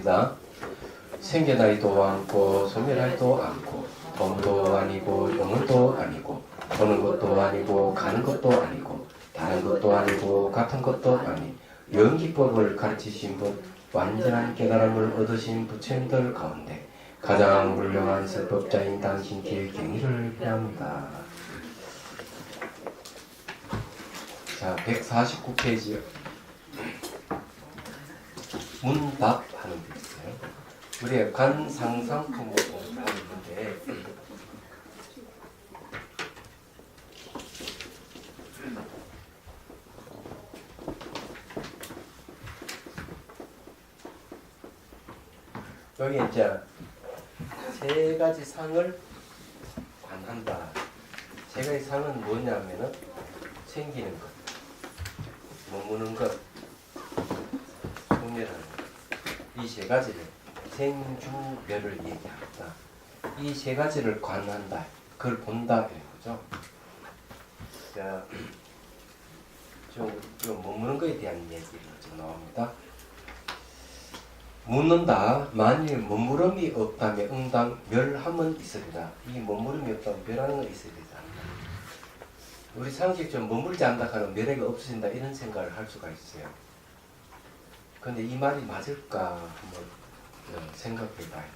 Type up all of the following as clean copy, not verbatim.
있습니다. 생겨나이도 않고 소멸하지도 않고 덤도 아니고 용물도 아니고 오는 것도 아니고 가는 것도 아니고 다른 것도 아니고 같은 것도 아니 영기법을 가르치신 분 완전한 깨달음을 얻으신 부처님들 가운데 가장 훌륭한 설법자인 당신께 경의를 표합니다. 자, 149페이지요. 문답하는 게 있어요. 우리가 관상상품을 공부하는데 여기 이제 세 가지 상을 관한다. 세 가지 상은 뭐냐면은 생기는 것, 머무는 것, 소멸하는 것. 이 세 가지를 생주멸을 얘기한다. 이 세 가지를 관한다. 그걸 본다 이런 거죠. 자, 좀 머무는 것에 대한 얘기가 좀 나옵니다. 묻는다. 만일 머무름이 없다면 응당 멸함은 있으리라. 이 머무름이 없다면 멸하는 건 있어야 되지 않나. 우리 상식적으로 머물지 않다 하는 멸해가 없어진다 이런 생각을 할 수가 있어요. 근데 이 말이 맞을까 한번 생각해 봐야 돼.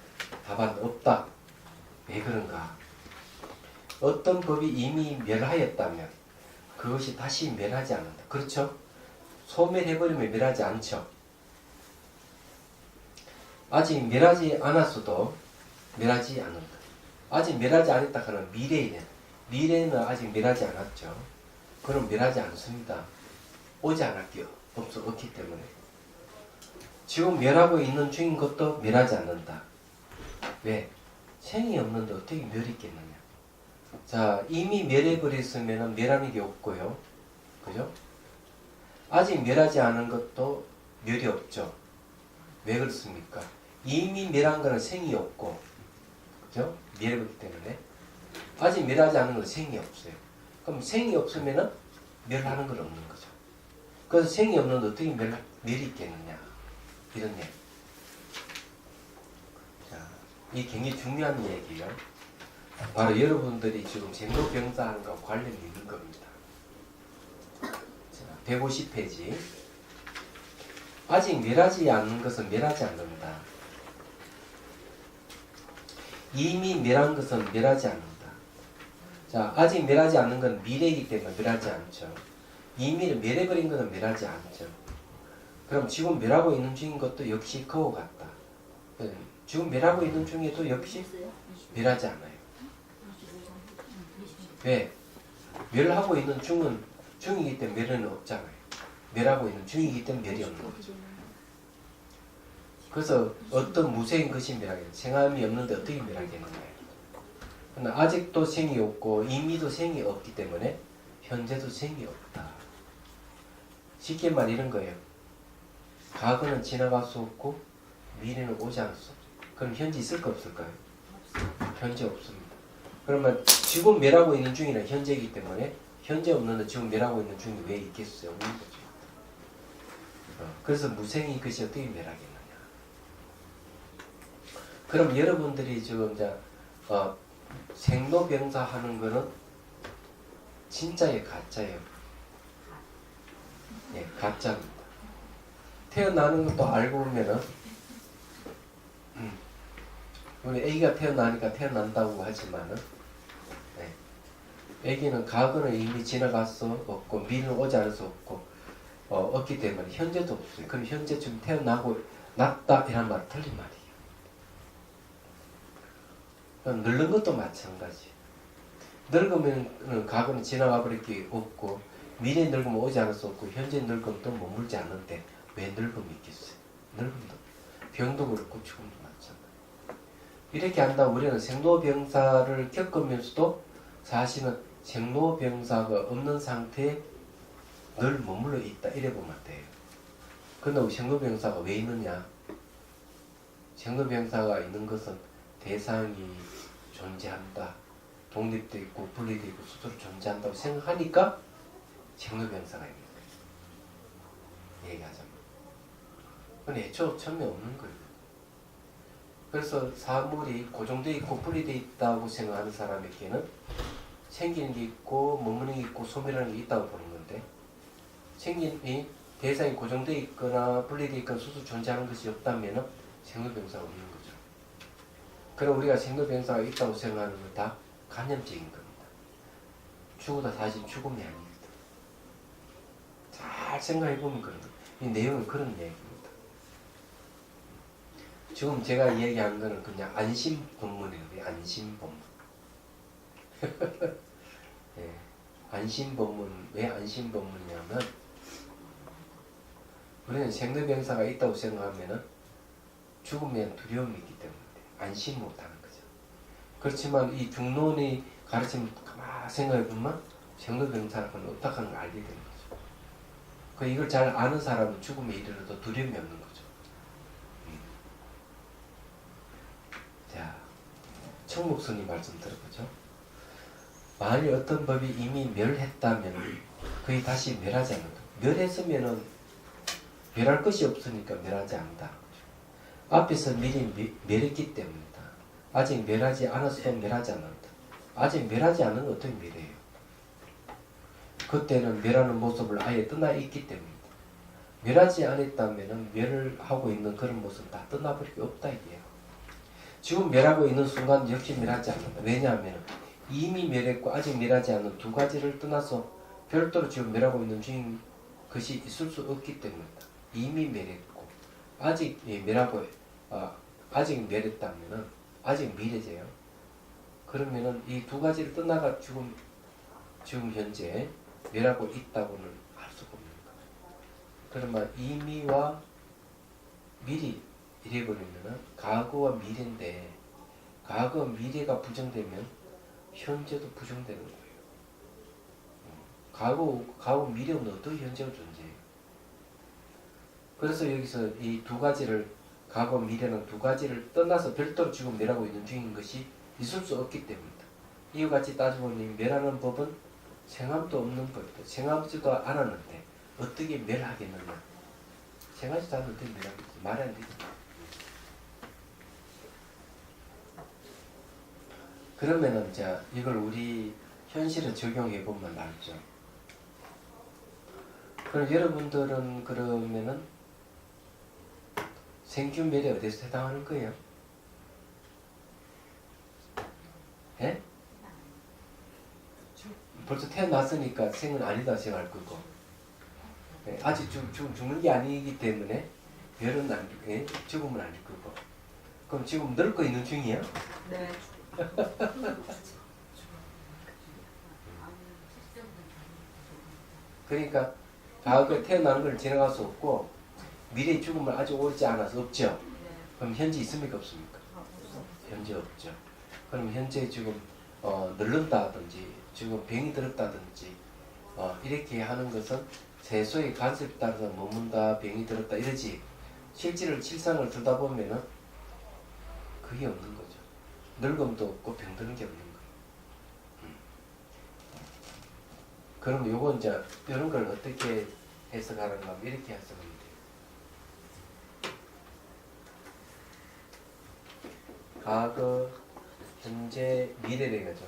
답은 없다. 왜 그런가? 어떤 법이 이미 멸하였다면 그것이 다시 멸하지 않는다. 그렇죠? 소멸해버리면 멸하지 않죠. 아직 멸하지 않았어도 멸하지 않는다. 아직 멸하지 않았다 하는 미래에는 아직 멸하지 않았죠. 그럼 멸하지 않습니다. 오지 않을 게 없기 때문에. 지금 멸하고 있는 중인 것도 멸하지 않는다. 왜? 생이 없는데 어떻게 멸이 있겠느냐. 자, 이미 멸해버렸으면 멸하는 게 없고요. 그죠? 아직 멸하지 않은 것도 멸이 없죠. 왜 그렇습니까? 이미 멸한 거는 생이 없고, 그죠? 멸해버렸기 때문에. 아직 멸하지 않은 건 생이 없어요. 그럼 생이 없으면 멸하는 건 없는 거죠. 그래서 생이 없는데 어떻게 멸이 있겠느냐. 이런 얘기. 자, 이 굉장히 중요한 얘기예요. 바로 여러분들이 지금 생로병사하는 것과 관련이 있는 겁니다. 자, 150페이지. 아직 멸하지 않는 것은 멸하지 않는다. 이미 멸한 것은 멸하지 않는다. 자, 아직 멸하지 않는 건 미래이기 때문에 멸하지 않죠. 이미 멸해버린 것은 멸하지 않죠. 그럼 지금 멸하고 있는 중인 것도 역시 그와 같다. 지금 멸하고 있는 중에도 역시 멸하지 않아요. 왜? 멸하고 있는 중이기 때문에 멸은 없잖아요. 멸하고 있는 중이기 때문에 멸이 없는 거죠. 그래서 어떤 무생인 것이 멸하겠냐. 생함이 없는데 어떻게 멸하겠느냐. 그러나 아직도 생이 없고 이미도 생이 없기 때문에 현재도 생이 없다. 쉽게 말 이런 거예요. 과거는 지나갈 수 없고 미래는 오지 않을 수 없어요. 그럼 현재 있을까 없을까요? 현재 없습니다. 그러면 지금 멸하고 있는 중이란 현재이기 때문에 현재 없는데 지금 멸하고 있는 중이 왜 있겠어요? 없는 거죠. 그래서 무생이 그것이 어떻게 멸하겠느냐. 그럼 여러분들이 지금 이제 생로병사 하는 거는 진짜예요, 가짜예요? 예, 가짜입니다. 태어나는 것도 알고 보면은 우리 애기가 태어나니까 태어난다고 하지만은 애기는 과거는 이미 지나갔어 없고 미래는 오지 않을 수 없고 없기 때문에 현재도 없어요. 그럼 현재 지금 태어나고 났다 이란 말 틀린 말이에요. 늙는 것도 마찬가지. 늙으면 과거는 지나가 버릴 게 없고 미래 늙으면 오지 않을 수 없고 현재 늙으면 또 머물지 않는데 왜 늙음이 있겠어요? 늙음도 병도 그렇고 죽음도 마찬가지. 이렇게 한다 우리는 생로병사를 겪으면서도 사실은 생로병사가 없는 상태에 늘 머물러 있다 이래 보면 돼요. 그런데 우리 생로병사가 왜 있느냐? 생로병사가 있는 것은 대상이 존재한다. 독립도 있고 분리도 있고 스스로 존재한다고 생각하니까 생로병사가 있는 거예요. 얘기하자면. 근데 애초 처음에 없는 거예요. 그래서 사물이 고정되어 있고 분리되어 있다고 생각하는 사람에게는 생기는 게 있고 머무는 게 있고 소멸하는 게 있다고 보는 건데, 생긴 대상이 고정되어 있거나 분리되어 있거나 수수 존재하는 것이 없다면 생로병사가 없는 거죠. 그럼 우리가 생로병사가 있다고 생각하는 건 다 관념적인 겁니다. 죽어도 사실 죽음이 아닙니다. 잘 생각해보면 그런 거예요. 이 내용은 그런 얘기입니다. 지금 제가 이야기한 거는 그냥 안심법문이에요. 안심법문. 네. 안심법문. 왜 안심법문이냐면, 우리는 생로병사가 있다고 생각하면 죽음에 두려움이 있기 때문에 안심 못하는 거죠. 그렇지만 이 중론이 가르치면 가만히 생각해보면 생로병사는 없다는 걸 알게 되는 거죠. 그 이걸 잘 아는 사람은 죽음에 이르러도 두려움이 없는 거죠. 자, 청목선이 말씀 들어보죠. 만일 어떤 법이 이미 멸했다면 거의 다시 멸하지 않는다. 멸했으면은 멸할 것이 없으니까 멸하지 않는다. 앞에서 미리 멸했기 때문이다. 아직 멸하지 않았어도 멸하지 않는다. 아직 멸하지 않은 건 어떻게 멸해요? 그때는 멸하는 모습을 아예 떠나 있기 때문이다. 멸하지 않았다면 멸을 하고 있는 그런 모습은 다 떠나버릴 게 없다 이게요. 지금 멸하고 있는 순간 역시 멸하지 않는다. 왜냐하면 이미 멸했고 아직 멸하지 않는 두 가지를 떠나서 별도로 지금 멸하고 있는 중인 것이 있을 수 없기 때문이다. 이미 멸했고 아직 멸하고 아직 멸했다면은 아직 미래제요. 그러면은 이 두 가지를 떠나가 지금 현재 멸하고 있다고는 할 수가 없는 거예요. 그러면 이미와 미리 이래버리면은 과거와 미래인데, 과거와 미래가 부정되면 현재도 부정되는 거예요. 과거 미래 없는 어떤 현재가 존재해요. 그래서 여기서 이 두 가지를, 과거 미래는 두 가지를 떠나서 별도로 지금 멸하고 있는 중인 것이 있을 수 없기 때문이다. 이와 같이 따져보니 멸하는 법은 생함도 없는 법이다. 생하지도 않았는데 어떻게 멸하겠느냐. 생하지도 않는데 어떻게 멸하겠지. 말이 안 되죠. 그러면은 자, 이걸 우리 현실에 적용해 보면 알죠. 그럼 여러분들은 그러면은 생균멸에 어디서 해당하는 거예요? 예? 벌써 태어났으니까 생은 아니다 생각할 거고, 예? 아직 죽는 게 아니기 때문에 멸은 죽음은 아닐 거고. 그럼 지금 늙고 있는 중이야? 네. 그러니까 과거에 태어나는 걸 지나갈 수 없고 미래의 죽음을 아직 오지 않아서 없죠. 그럼 현재 있습니까 없습니까? 현재 없죠. 그럼 현재 지금 늙는다든지 지금 병이 들었다든지 이렇게 하는 것은 세소의 관습에 따라서 머문다, 병이 들었다 이러지, 실상을 두다 보면은 그게 없는 거죠. 늙음도 없고 병드는 게 없는 거예요. 그럼 요거 이제 이런 걸 어떻게 해석하는가 하면 이렇게 해석하면 돼요. 과거, 현재, 미래래 가죠.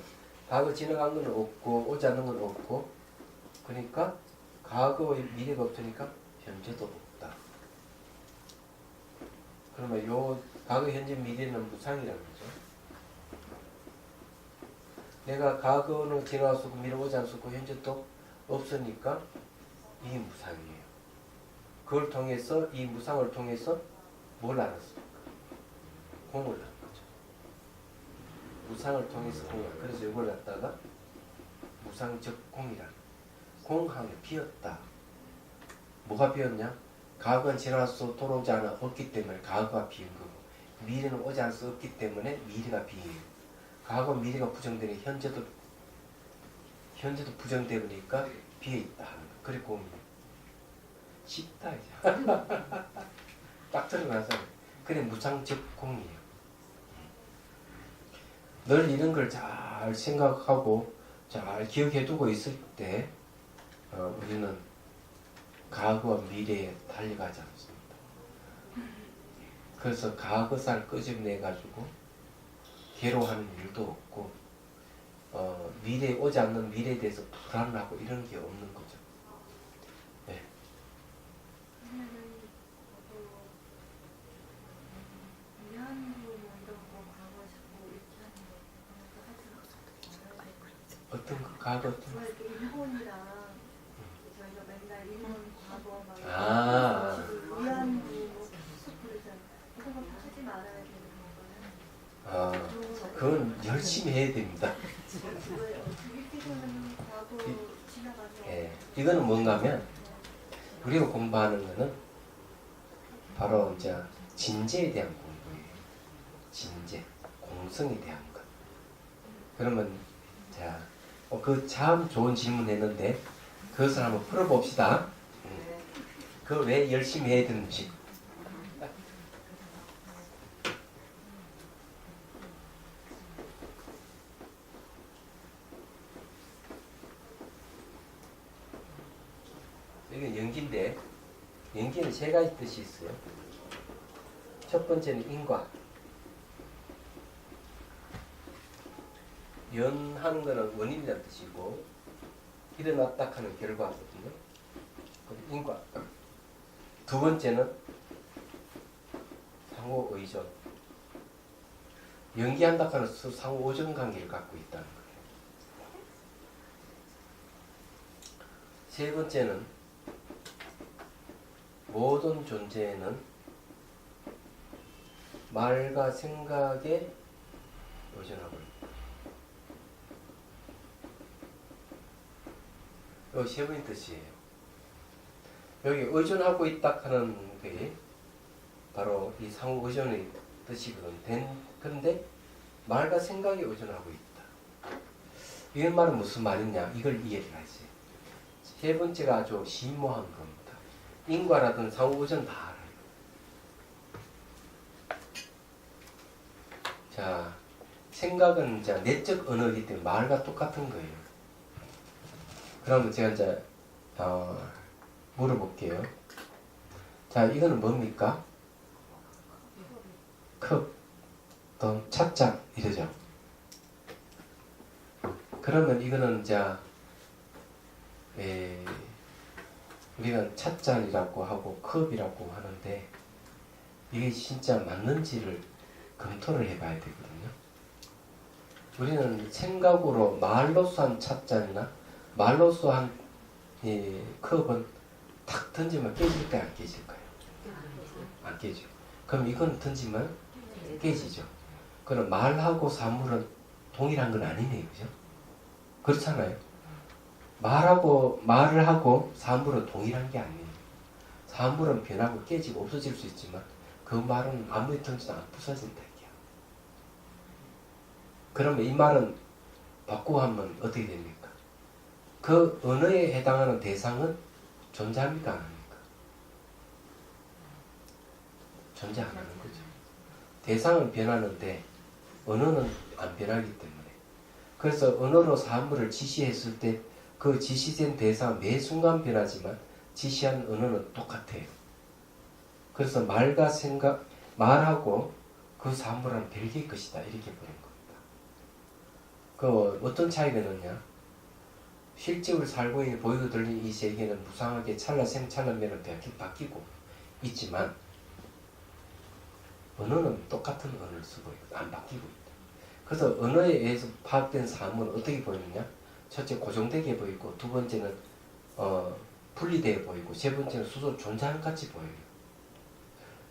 과거 지나간 건 없고 오지 않는 건 없고, 그러니까 과거의 미래가 없으니까 현재도 없다. 그러면 요 과거, 현재, 미래는 무상이라는 거죠. 내가 과거는 지나갔었고 미래 오지 않았고 현재도 없으니까 이게 무상이에요. 그걸 통해서, 이 무상을 통해서 뭘 알았습니까? 공을 한 거죠. 무상을 통해서 공을. 그래서 이걸 갖다가 무상적 공이라는, 공하면 비었다. 뭐가 비었냐? 과거는 지나서 돌아오지 않아 없기 때문에 과거가 비은 거고, 미래는 오지 않아서 없기 때문에 미래가 비예요. 과거 미래가 부정되니 현재도 부정되니까 비어있다 하는 거. 그래 공이에요. 쉽다 이제. 딱 들어가서 그래 무상적 공이에요. 늘 이런 걸 잘 생각하고 잘 기억해두고 있을 때 우리는 과거와 미래에 달려가지 않습니다. 그래서 과거사를 끄집내가지고 괴로워하는 일도 없고 미래에 오지 않는 미래에 대해서 불안하고 이런 게 없는 거죠. 네. 어떤 거 과거 어떤 거? 일본이랑 저희가 맨날 일본 과거 막 아. 위안부 계속 부르잖아요. 그런 거 하지 말아야 되는 건가요? 그건 열심히 해야 됩니다. 일기로는 과거 지나가서 예, 이거는 뭔가 하면 우리가 공부하는 거는 바로 이제 진제에 대한 공부예요. 진제, 공성에 대한 것. 그러면 자, 그 참 좋은 질문 했는데 그것을 한번 풀어봅시다. 그걸 왜 열심히 해야 되는지. 이건 연기인데 연기는 세 가지 뜻이 있어요. 첫 번째는 인과. 연하는 것은 원인이라는 뜻이고 일어났다 하는 결과거든요. 인과. 두 번째는 상호 의존. 연기한다 하는 상호 의존 관계를 갖고 있다는 거예요. 세 번째는 모든 존재에는 말과 생각에 의존하고 있다. 여기 세 번째 뜻이에요. 여기 의존하고 있다 하는 게 바로 이 상호 의존의 뜻이거든요. 그런데 말과 생각에 의존하고 있다. 이 말은 무슨 말이냐? 이걸 이해를 하지. 세 번째가 아주 심오한 겁니다. 인과라든 상호 의존 다 알아요. 자, 생각은 이제 내적 언어이기 때문에 말과 똑같은 거예요. 그러면 제가 이제 물어볼게요. 자, 이거는 뭡니까? 컵, 또 찻잔 이러죠. 그러면 이거는 이제 우리가 찻잔이라고 하고 컵이라고 하는데 이게 진짜 맞는지를 검토를 해봐야 되거든요. 우리는 생각으로 말로써 한 찻잔이나 말로써 한 컵은 탁 던지면 깨질까요? 안 깨질까요? 안 깨져. 그럼 이건 던지면 깨지죠. 그럼 말하고 사물은 동일한 건 아니네요. 그죠? 그렇잖아요. 말을 하고 사물은 동일한 게 아니에요. 사물은 변하고 깨지고 없어질 수 있지만 그 말은 아무리 던져도 안 부서진다. 이게요. 그러면 이 말은 바꾸고 하면 어떻게 됩니까? 그 언어에 해당하는 대상은 존재합니까? 안 합니까? 존재 안 하는 거죠. 대상은 변하는데 언어는 안 변하기 때문에. 그래서 언어로 사물을 지시했을 때 그 지시된 대상 매 순간 변하지만 지시한 언어는 똑같아요. 그래서 말과 생각, 말하고 그 사물은 별개의 것이다. 이렇게 보는 겁니다. 그 어떤 차이가 있느냐? 실제로 살고 있는 보이고 들리는 이 세계는 무상하게 찰나생찰나면은 바뀌고 있지만 언어는 똑같은 언어를 쓰고 있고 안 바뀌고 있다. 그래서 언어에 의해서 파악된 사물은 어떻게 보이느냐? 첫째 고정되게 보이고 두 번째는 분리되어 보이고 세 번째는 스스로 존재하는 것 같이 보여요.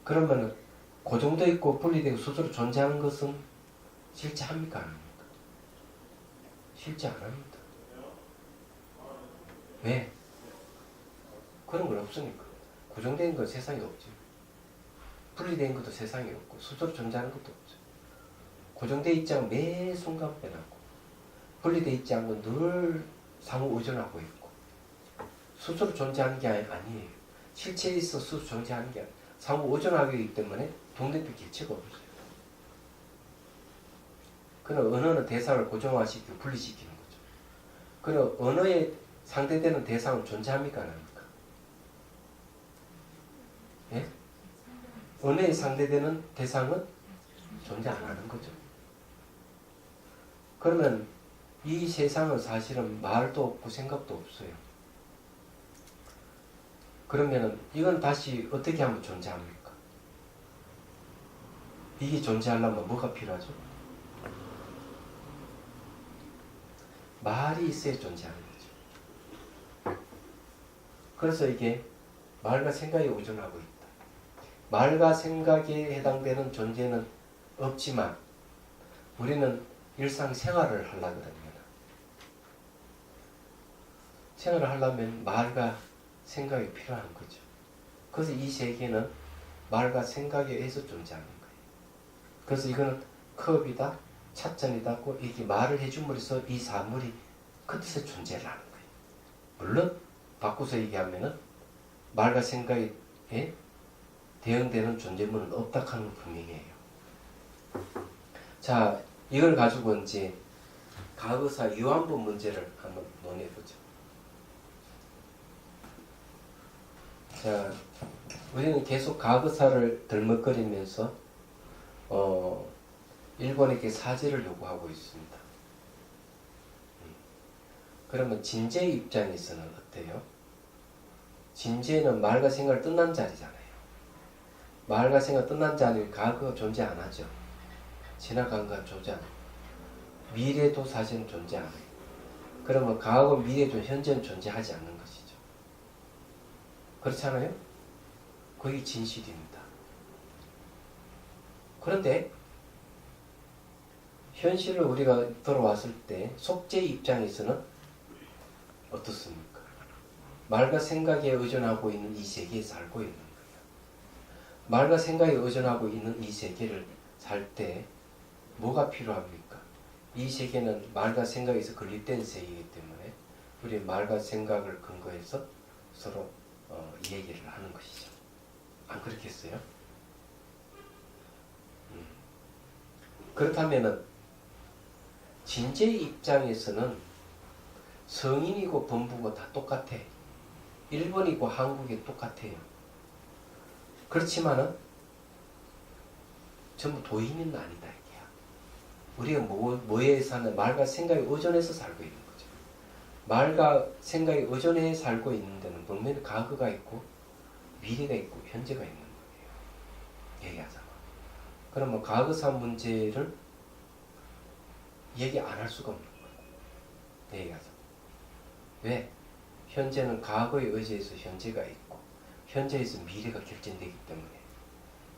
그러면 고정되어 있고 분리되고 스스로 존재하는 것은 실제 합니까? 안 합니까? 실제 안 합니다. 왜? 그런 건 없으니까. 고정된 건 세상에 없죠. 분리된 것도 세상에 없고 스스로 존재하는 것도 없죠. 고정되어 있지 않고 매 순간 변하고 분리되어 있지 않고 늘 상호 의존하고 있고 스스로 존재하는 게 아니에요. 실체에 있어 스스로 존재하는 게 아니에요. 상호 의존하기 때문에 동등비 개체가 없어요. 그럼 언어는 대상을 고정화시키고 분리시키는 거죠. 그럼 언어에 상대되는 대상은 존재합니까? 안 합니까? 예? 은혜에 상대되는 대상은 존재 안 하는 거죠. 그러면 이 세상은 사실은 말도 없고 생각도 없어요. 그러면은 이건 다시 어떻게 하면 존재합니까? 이게 존재하려면 뭐가 필요하죠? 말이 있어야 존재하는 거죠. 그래서 이게 말과 생각에 의존하고 있다. 말과 생각에 해당되는 존재는 없지만 우리는 일상생활을 하려고 합니다. 생활을 하려면 말과 생각이 필요한 거죠. 그래서 이 세계는 말과 생각에 의해서 존재하는 거예요. 그래서 이거는 컵이다, 찻잔이다, 이렇게 말을 해줌으로써 이 사물이 그 뜻의 존재를 하는 거예요. 물론 바꿔서 얘기하면은 말과 생각에 대응되는 존재물은 없다 하는 분명해요. 자, 이걸 가지고 이제 과거사 유한본 문제를 한번 논해보죠. 자, 우리는 계속 과거사를 들먹거리면서 일본에게 사죄를 요구하고 있습니다. 그러면 진제의 입장에서는 어때요? 진제는 말과 생각을 끝난 자리잖아요. 말과 생각 끝난 자리는 과거가 존재 안 하죠. 지나간 건 존재 안 해요. 미래도 사실은 존재 안 해요. 그러면 과거, 미래도 현재는 존재하지 않는 것이죠. 그렇잖아요? 그게 진실입니다. 그런데 현실을 우리가 돌아왔을 때 속죄의 입장에서는 어떻습니까? 말과 생각에 의존하고 있는 이 세계에 살고 있는 거예요. 말과 생각에 의존하고 있는 이 세계를 살 때 뭐가 필요합니까? 이 세계는 말과 생각에서 건립된 세계이기 때문에 우리 말과 생각을 근거해서 서로 얘기를 하는 것이죠. 안 그렇겠어요? 그렇다면은 진제의 입장에서는 성인이고 범부고 다 똑같아. 일본이고 한국이 똑같아요. 그렇지만은 전부 도인은 아니다 이게야. 우리가 뭐에 사는 말과 생각에 의존해서 살고 있는 거죠. 말과 생각에 의존해 살고 있는 데는 분명히 과거가 있고 미래가 있고 현재가 있는 거예요. 얘기하자면. 그러면 과거사 문제를 얘기 안 할 수가 없는 거예요. 얘기하자면. 왜? 현재는 과거에 의지해서 현재가 있고 현재에서 미래가 결정되기 때문에.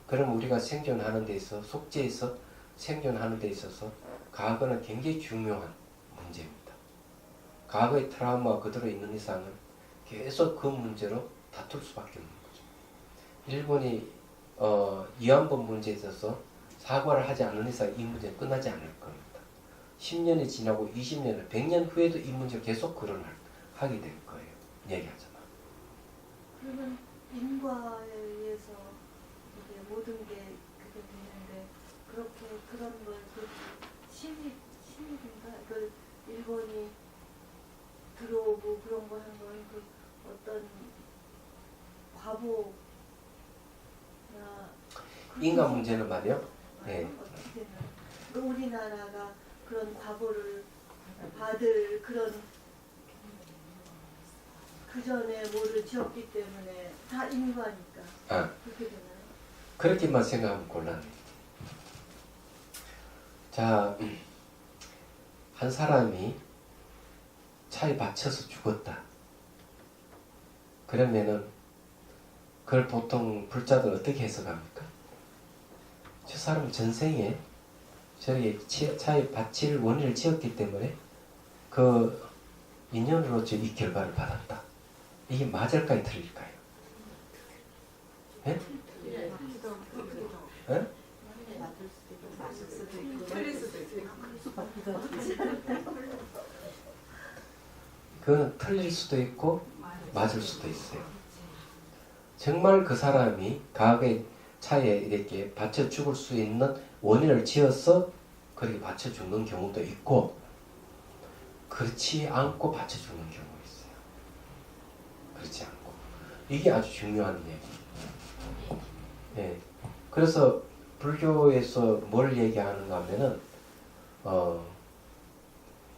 그럼 우리가 생존하는 데 있어서 속죄에서 생존하는 데 있어서 과거는 굉장히 중요한 문제입니다. 과거의 트라우마가 그대로 있는 이상은 계속 그 문제로 다툴 수밖에 없는 거죠. 일본이 위안부 문제에 있어서 사과를 하지 않는 이상 이 문제는 끝나지 않을 겁니다. 10년이 지나고 20년, 100년 후에도 이 문제가 계속 거론하게 될 거예요. 얘기하자면. 그러면 인과에 의해서 이게 모든 게 그게 되는데 그렇게 그런 걸 그 신입인가 그 일본이 들어오고 그런 거 한 건 그 어떤 과보나 인간 문제는 말이요. 네. 어떻게 되나? 그 우리나라가 그런 과보를 받을 그런 그 전에 뭐를 지었기 때문에 다 인과니까 그렇게 되나요? 그렇게만 생각하면 곤란해요. 자, 한 사람이 차에 받쳐서 죽었다. 그러면은 그걸 보통 불자들 어떻게 해석합니까? 저 사람은 전생에 저렇게 차에 받칠 원인을 지었기 때문에 그 인연으로서 이 결과를 받았다. 이게 맞을까요? 틀릴까요? 예? 예? 그거는 틀릴 수도 있고 맞을 수도 있어요. 정말 그 사람이 과거에 차에 이렇게 받쳐 죽을 수 있는 원인을 지어서 그렇게 받쳐 죽는 경우도 있고 그렇지 않고 받쳐 죽는 경우가 있어요. 그렇지 않고. 이게 아주 중요한 얘기예요. 네. 그래서 불교에서 뭘 얘기하는가 하면은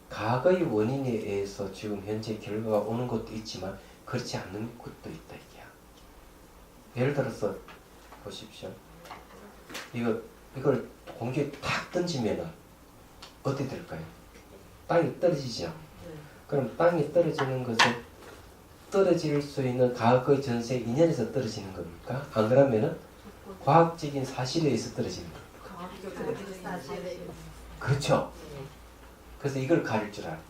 과거의 원인에 의해서 지금 현재 결과가 오는 것도 있지만 그렇지 않는 것도 있다 이게야. 예를 들어서 보십시오. 이걸 공기에 탁 던지면은 어떻게 될까요? 땅이 떨어지죠. 그럼 땅이 떨어지는 것은 떨어질 수 있는 과거 전세 인연에서 떨어지는 겁니까? 안 그러면은 과학적인 사실에 의해서 떨어지는 겁니까? 그렇죠. 그래서 이걸 가릴 줄 알아야 돼.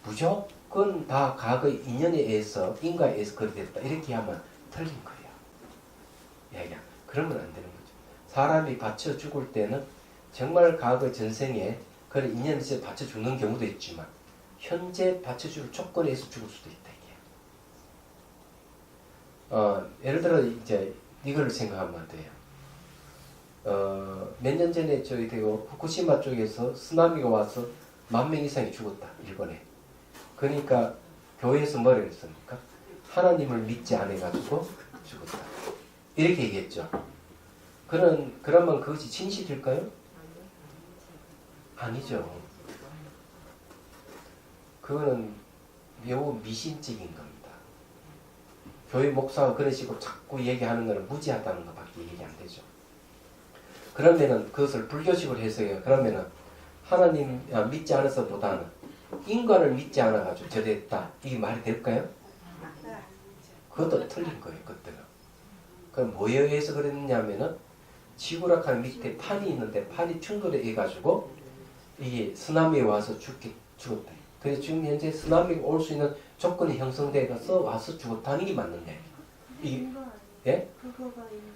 무조건 다 과거 인연에 의해서 인과에 의해서 그렇게 됐다 이렇게 하면 틀린 거예요. 얘기야. 그러면 안 되는 거죠. 사람이 받쳐 죽을 때는 정말 과거 전생에 그런 인연에서 받쳐 죽는 경우도 있지만 현재 받쳐 죽을 조건에 의해서 죽을 수도 있다 이게. 예를 들어 이제 이걸 생각하면 돼요. 몇 년 전에 저희 대고 후쿠시마 쪽에서 쓰나미가 와서 10,000명 이상이 죽었다 일본에. 그러니까 교회에서 뭐라 그랬습니까? 하나님을 믿지 않아 가지고 죽었다 이렇게 얘기했죠. 그러면 그것이 진실일까요? 아니죠. 그거는 매우 미신적인 겁니다. 교회 목사가 그런 식으로 자꾸 얘기하는 것은 무지하다는 것밖에 얘기 안 되죠. 그러면은 그것을 불교식으로 해석해요. 그러면은 하나님 믿지 않아서 보다는 인간을 믿지 않아가지고 저랬다. 이게 말이 될까요? 그것도 틀린 거예요. 그때는. 그럼 뭐에 의해서 그랬느냐면은 지구락한 밑에 판이 있는데 판이 충돌해 가지고 이게 쓰나미에 와서 죽었다. 그래서 지금 현재 쓰나미가 올 수 있는 조건이 형성돼서 와서 죽었다는 게 맞는데. 예?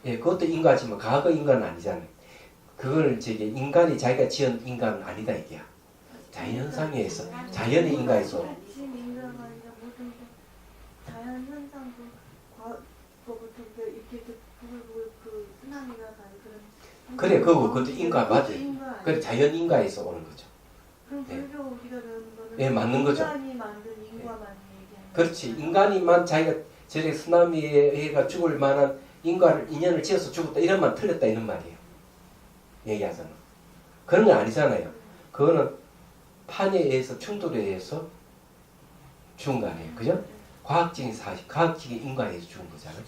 예, 그것도 인과지만 과거 인간은 아니잖아요. 그걸 저기 인간이 자기가 지은 인간은 아니다 이게야. 자연현상에 의해서 자연의 인과에서. 지금 인간가 아니라 모든 자연 현상도 과거부터 이렇게 그 쓰나미가 가는 그런. 그래, 그것도 인과 맞아요. 그래, 자연 인과에서 오는 거죠. 그럼 불교 우리가 배우는 거는 예, 맞는 거죠. 인간이 만든 인과만 얘기하는. 그렇지. 인간이만 자기가 저래 쓰나미에 의해가 죽을 만한 인연을 지어서 죽었다 이런만 틀렸다 이런 말이에요. 얘기하잖아. 그런 건 아니잖아요. 그거는 판에 의해서 충돌에 의해서 죽은 거 아니에요. 그죠? 과학적인 사실, 과학적인 인과에 의해서 죽은 거잖아요.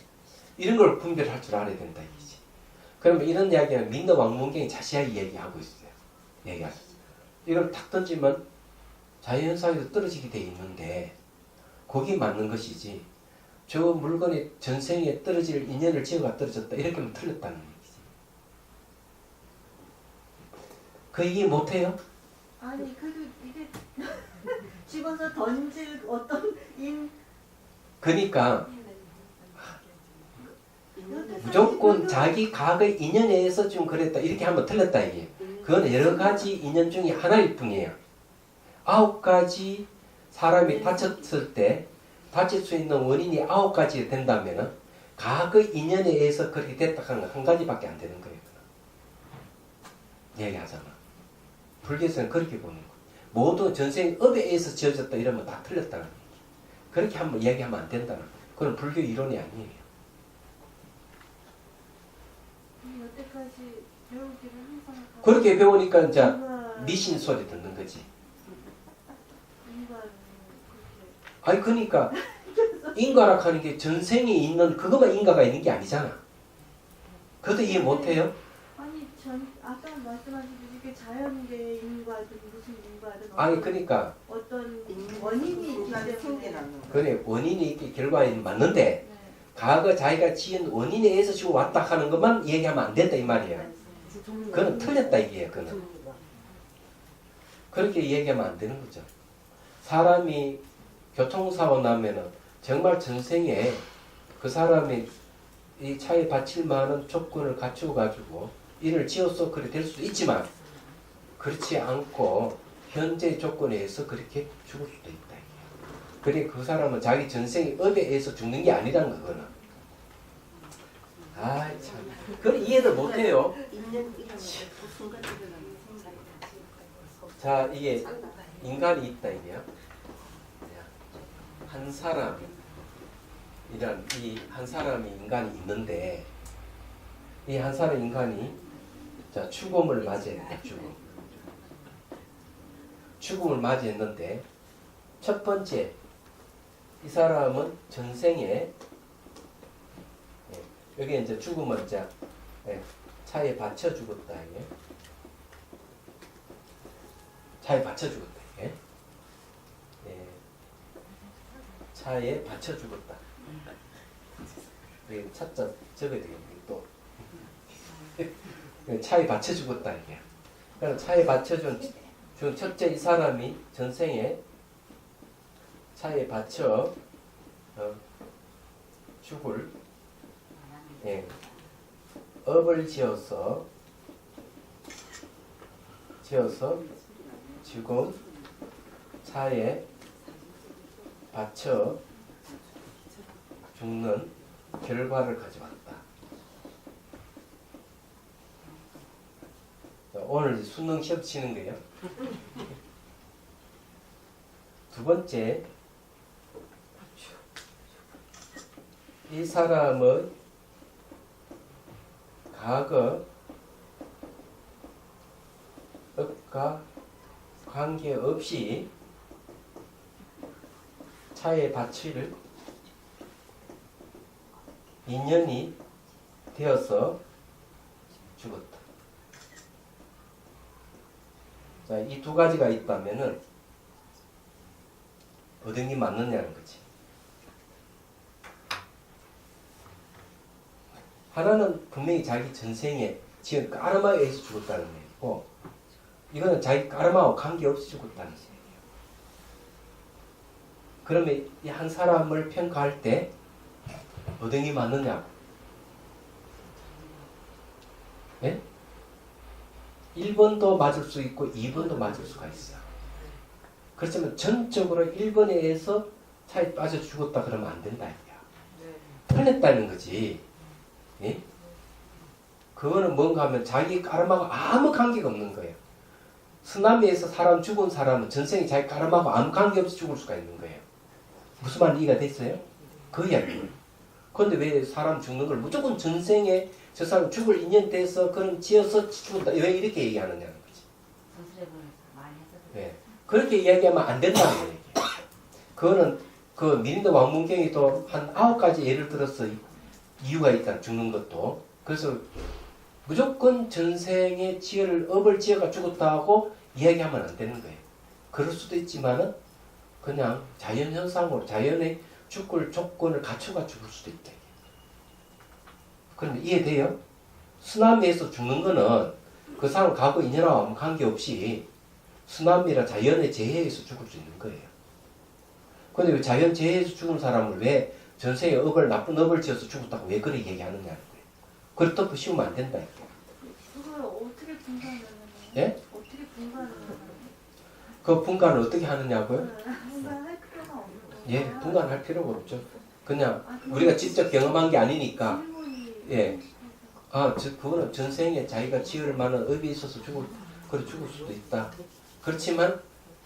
이런 걸 분별할 줄 알아야 된다 이거지. 그러면 이런 이야기는 민더 왕문경이 자세하게 얘기하고 있어요. 얘기하죠. 이걸 탁 던지면 자연현상에서 떨어지게 돼 있는데 거기 맞는 것이지 저 물건이 전생에 떨어질 인연을 지어가 떨어졌다 이렇게 하면 틀렸다는 얘기지. 그 얘기 못해요? 아니 그래도 이게 집어서 던질 어떤 그러니까 무조건 자기 과거의 인연에 의해서 좀 그랬다 이렇게 하면 틀렸다 이게. 그건 여러 가지 인연 중에 하나일 뿐이에요. 9가지 사람이 다쳤을 때 다칠 수 있는 원인이 9가지 된다면은 과거 인연에 의해서 그렇게 됐다 하는 건 한 가지밖에 안 되는 거예요. 얘기하잖아. 불교에서는 그렇게 보는 거예요. 모든 전생 업에 의해서 지어졌다 이러면 다 틀렸다는 얘기. 그렇게 한번 얘기하면 안 된다는 거예요. 그건 불교 이론이 아니에요. 여태까지 배우기를 항상 그렇게 배우니까 이제 미신 소리 듣는 거지. 아니 그러니까 인과라 하는 게 전생에 있는 그것만 인과가 있는 게 아니잖아. 그것도 이해 못해요? 아니 아까 말씀하신 이게 자연계의 인과든 무슨 인과든 아니 그러니까 어떤 원인이 있기 때문에 그래 원인이 있기 결과에 맞는데 네. 과거 자기가 지은 원인에 의해서 지금 왔다 하는 것만 얘기하면 안 된다 이 말이야. 그건 틀렸다 이게요. 그는 그렇게 얘기하면 안 되는 거죠. 사람이 교통사고 나면은 정말 전생에 그 사람이 이 차에 바칠 만한 조건을 갖추어 가지고 일을 지어서 그렇게 될 수도 있지만 그렇지 않고 현재 조건에 의해서 그렇게 죽을 수도 있다. 그래 그 사람은 자기 전생의 업에 의해서 죽는 게 아니라는 거거든. 아 참. 그걸 이해를 못해요. 자 이게 인간이 있다 이게요. 한 사람 이란 이 한 사람이 인간이 있는데 이 한 사람 인간이 자 죽음을 맞이했다. 죽음을 맞이했는데 첫 번째 이 사람은 전생에 여기 이제 죽음은 자 차에 받쳐 죽었다. 이게 차에 받쳐 죽었다. 이게 차에 받쳐 죽었다. 이게 차자 적어야 되겠네 또. 차에 받쳐 죽었다 이게. 그러니까 차에 받쳐 준 첫째 이 사람이 전생에 차에 받쳐 죽을 업을 지어서 지금 차에 받쳐 죽는 결과를 가져왔다. 오늘 수능 시험 치는 거예요. 두 번째, 이 사람의 과거과 관계없이 차에 바칠 인연이 되어서 죽었다. 자, 이 두 가지가 있다면은 어떤 게 맞느냐는 거지. 하나는 분명히 자기 전생에 지은 까르마에 의해서 죽었다는 얘기고, 이거는 자기 까르마하고 관계없이 죽었다는 얘기예요. 그러면 이 한 사람을 평가할 때 어떤 게 맞느냐고. 예? 1번도 맞을 수 있고 2번도 맞을 수가 있어요. 그렇지만 전적으로 1번에 의해서 차에 빠져 죽었다 그러면 안 된다 이거야. 틀렸다는 거지. 예? 그거는 뭔가 하면 자기 까르마가 아무 관계가 없는 거예요. 쓰나미에서 사람 죽은 사람은 전생에 자기 까르마하고 아무 관계없이 죽을 수가 있는 거예요. 무슨 말 이해가 됐어요? 그 이야기예요. 그런데 왜 사람 죽는 걸 무조건 전생에 저 사람 죽을 인연 돼서 그런 지어서 죽었다. 왜 이렇게 얘기하느냐는 거지. 네. 그렇게 이야기하면 안 된다는 얘기예요. 그거는 그 미린다 왕문경이 또 한 9가지 예를 들어서 이유가 있다. 죽는 것도. 그래서 무조건 전생에 업을 지어가 죽었다 고 이야기하면 안 되는 거예요. 그럴 수도 있지만은 그냥 자연현상으로 자연의 죽을 조건을 갖춰가 죽을 수도 있다. 그런데 이해돼요? 쓰나미에서 죽는 거는 그 사람 과거 인연하고 아무 관계없이 쓰나미라 자연의 재해에서 죽을 수 있는 거예요. 그런데 왜 자연 재해에서 죽은 사람을 왜 전생에 나쁜 업을 지어서 죽었다고 왜 그렇게 얘기하느냐는 거예요. 그걸 덮으시우면 안 된다. 그걸 어떻게 분간을 하나요? 예? 어떻게 분간을 하나요? 그 분간을 어떻게 하느냐고요? 분간할 필요가 없는 예, 분간할 필요가 없죠. 그냥 우리가 직접 경험한 게 아니니까. 예. 그거는 전생에 자기가 지을 만한 업이 있어서 죽을 수도 있다. 그렇지만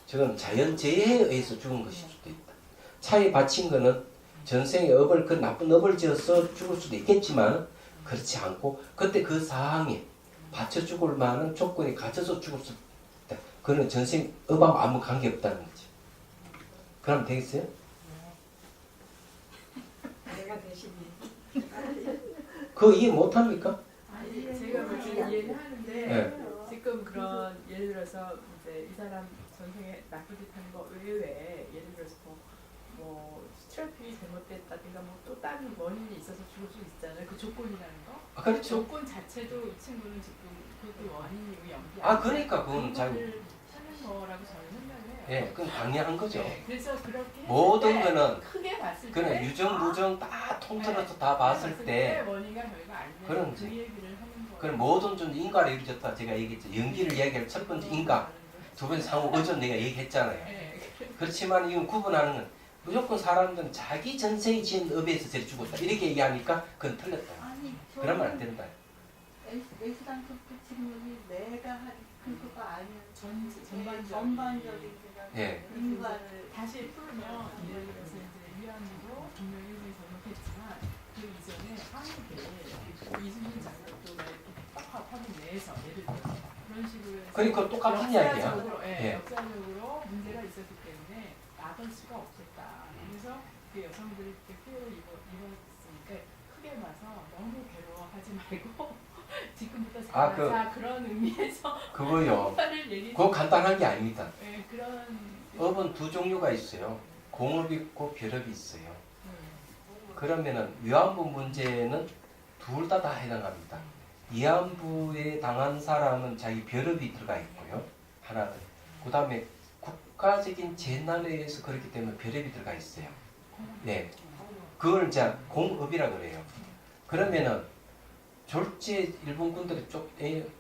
저건 자연재해에 의해서 죽은 것일 수도 있다. 차에 바친 거는 전생에 그 나쁜 업을 지어서 죽을 수도 있겠지만 그렇지 않고 그때 그 상황에 바쳐 죽을 만한 조건이 갖춰서 죽을 수 있다. 그거는 전생 업하고 아무 관계없다는 거지. 그럼 되겠어요? 내가 대신에 그거 이해 못합니까? 아니 제가 그렇게 이해를 하는데 네. 지금 그런 예를 들어서 이제 이 사람 전생에 나쁜 짓 하는 거 외에 예를 들어서 뭐 트래픽이 잘못됐다든가 뭐 또 다른 원인이 있어서 죽을 수 있잖아요. 그 조건이라는 거. 그 그렇죠. 조건 자체도 이 친구는 지금 그것도 원인이 연기 그러니까 그건 잘 하는 거라고 저는 생각해요. 예, 그건 당연한 거죠. 네, 그래서 그렇게 모든 거는 크게 봤을 그냥 때 유정 무정 다 통틀어서 다 봤을 때 원인과 결과 아니면 그런지. 그 얘기를 하는 거예요. 그럼 모든 존재 인과를 이루어졌다. 제가 얘기했죠. 연기를 이야기할 첫 번째 인과, 두 번째 상호 의존 내가 얘기했잖아요. 네. 그렇지만 이건 구분하는 건 무조건 사람들은 자기 전생이 지은 업에서 쟤 죽었다. 이렇게 얘기하니까 그건 틀렸다. 아니, 그러면 안 된다. 에스단트 질문이 내가 한 그거가 아니면 전반적인 예. 인과를 다시 풀면 예를 들어서 이제 위안으로 분명히 잘못했지만 그 그 이전에 한국에 이순신 장군도 막 이렇게 빡빡하게 내서 예를 들어서 그런 식으로 해서 그러니까 똑같은 이야기야. 역사적으로, 예. 역사적으로 문제가 있었기 때문에 막을 수가 없었다. 그래서 그 여성들이 이렇게 피해를 입었으니까 크게 봐서 너무 괴로워하지 말고 지금부터 잘하자 그런 의미에서 그거요. 를 얘기. 그거 간단한 게 아닙니다. 네, 그런. 업은 두 종류가 있어요. 공업이 있고 별업이 있어요. 그러면은 위안부 문제는 둘 다 해당합니다. 위안부에 당한 사람은 자기 별업이 들어가 있고요. 하나. 그 다음에 국가적인 재난에 의해서 그렇기 때문에 별업이 들어가 있어요. 네. 그걸 이제 공업이라 그래요. 그러면은 졸지에 일본 군들이 쭉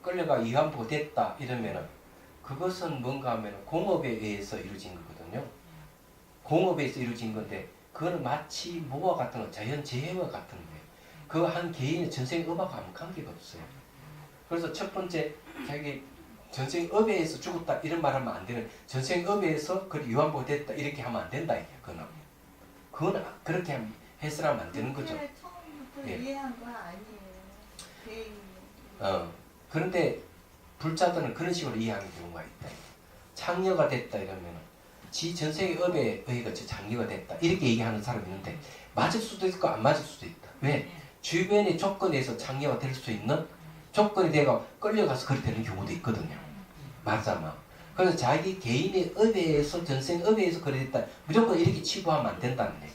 끌려가 위안부가 됐다 이러면은 그것은 뭔가 하면 공업에 의해서 이루어진 거거든요. 공업에 의해서 이루어진 건데 그거는 마치 뭐와 같은 거, 자연재해와 같은 거예요. 그 한 개인의 전생업하고 아무 관계가 없어요. 그래서 첫 번째 자기 전생업에 의해서 죽었다 이런 말 하면 안 되는, 전생업에 의해서 그 위안부가 됐다 이렇게 하면 안 된다 이게 그거는 그렇게 해설하면 안 되는 거죠. 처음부터 예. 이해한 건 아니에요. 개인이. 그런데 불자들은 그런 식으로 이해하는 경우가 있다. 창녀가 됐다 이러면 지 전생의 업에 의해서 장녀가 됐다 이렇게 얘기하는 사람이 있는데 맞을 수도 있고 안 맞을 수도 있다. 왜? 주변의 조건에서 장녀가 될 수 있는 조건이 되고 끌려가서 그렇게 되는 경우도 있거든요. 맞잖아. 그래서 자기 개인의 업에 의해서 전생 업에 의해서 그래 됐다 무조건 이렇게 치부하면 안 된다는 얘기.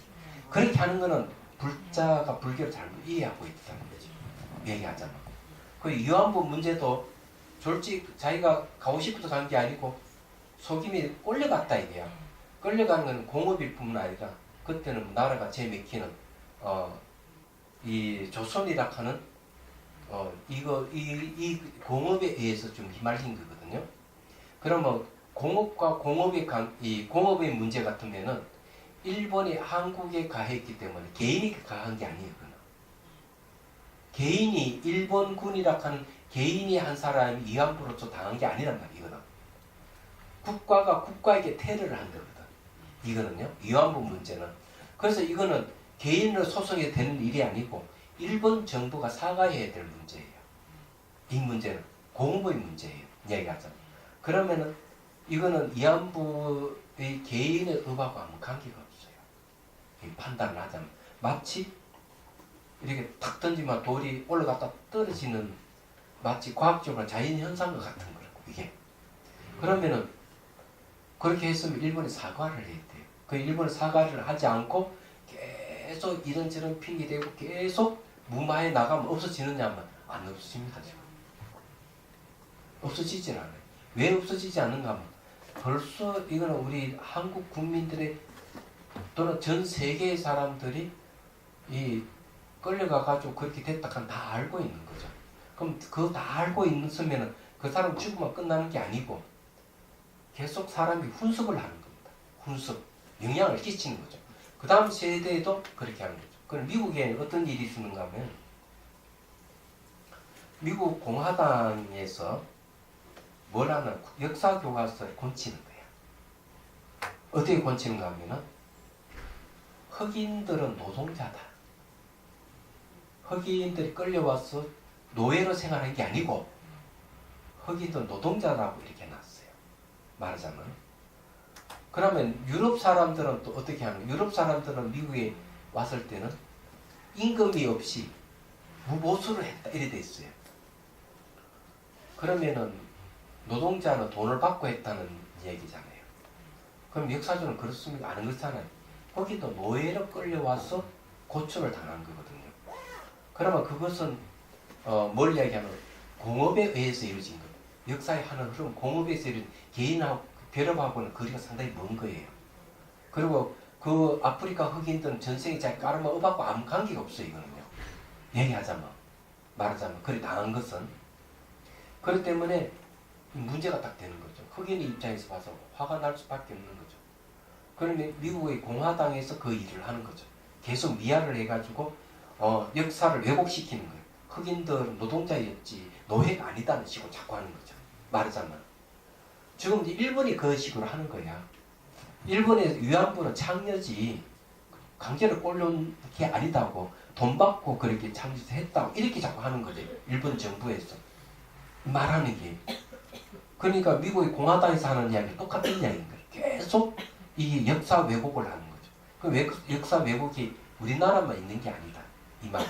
그렇게 하는 거는 불자가 불교를 잘못 이해하고 있다는 거지. 얘기하잖아. 그 위안부 문제도 졸지 자기가 가고 싶어서 간 게 아니고 속임이 끌려갔다 이게야. 끌려가는 건 공업일 뿐만 아니라 그때는 나라가 제맥히는 이 조선이라 하는 이 공업에 의해서 좀 휘말린 거거든요. 그러면 공업과 이 공업의 문제 같으면은 일본이 한국에 가했기 때문에 개인이 가한 게 아니에요. 그는. 개인이 일본군이라 하는 개인이 한 사람이 위안부로서 당한 게 아니란 말이에요. 이거는. 국가가 국가에게 테러를 한 거거든. 이거는요. 위안부 문제는. 그래서 이거는 개인으로 소송이 되는 일이 아니고 일본 정부가 사과해야 될 문제예요. 이 문제는 공업의 문제예요. 이야기하자. 그러면은 이거는 위안부의 개인의 업하고 아무 관계가 없어요. 이 판단을 하자면 마치 이렇게 탁 던지면 돌이 올라갔다 떨어지는 마치 과학적으로 자연현상과 같은 거라고 이게. 그러면은 그렇게 했으면 일본이 사과를 해야 돼요. 그 일본이 사과를 하지 않고 계속 이런저런 핑계대고 계속 무마해 나가면 없어지느냐면 안 없어집니다. 지금. 없어지질 않아요. 왜 없어지지 않는가 하면 벌써 이거는 우리 한국 국민들의 또는 전 세계의 사람들이 이 끌려가가지고 그렇게 됐다 하면 다 알고 있는 거죠. 그럼 그거 다 알고 있으면은 그 사람 죽으면 끝나는 게 아니고 계속 사람이 훈습을 하는 겁니다. 훈습, 영향을 끼치는 거죠. 그 다음 세대에도 그렇게 하는 거죠. 그럼 미국에 어떤 일이 있었는가 하면 미국 공화당에서 뭘 하나 역사 교과서를 곤치는 거야. 어떻게 곤치는가 하면은 흑인들은 노동자다. 흑인들이 끌려와서 노예로 생활한 게 아니고 흑인들 노동자라고 이렇게 놨어요. 말하자면. 그러면 유럽 사람들은 또 어떻게 하는 거예요? 유럽 사람들은 미국에 왔을 때는 임금이 없이 무보수를 했다. 이래 돼 있어요. 그러면은 노동자는 돈을 받고 했다는 얘기잖아요. 그럼 역사적으로 그렇습니까? 아는 그렇잖아요. 거기도 노예로 끌려와서 고초를 당한 거거든요. 그러면 그것은 뭘 이야기하면 공업에 의해서 이루어진 것. 역사의 하는 흐름, 공업에 의해서 이루어진 개인하고 결합하고는 거리가 상당히 먼 거예요. 그리고 그 아프리카 흑인들은 전생에 자기 까르마 업하고 아무 관계가 없어요. 이거는요. 얘기하자면 말하자면 그리 당한 것은 그렇기 때문에 문제가 딱 되는 거죠. 흑인의 입장에서 봐서 화가 날 수밖에 없는 거죠. 그러면 미국의 공화당에서 그 일을 하는 거죠. 계속 미화를 해가지고 역사를 왜곡시키는 거예요. 흑인들은 노동자였지 노예가 아니다는 식으로 자꾸 하는 거죠. 말하자면 지금 이제 일본이 그 식으로 하는 거야. 일본의 위안부는 창녀지 강제로 꼴려온 게 아니다고 돈 받고 그렇게 창조했다고 이렇게 자꾸 하는 거죠. 일본 정부에서 말하는 게. 그러니까 미국의 공화당에서 하는 이야기 똑같은 이야기인 거예요. 계속 이게 역사 왜곡을 하는 거죠. 그 역사 왜곡이 우리나라만 있는 게 아니다. 이 말.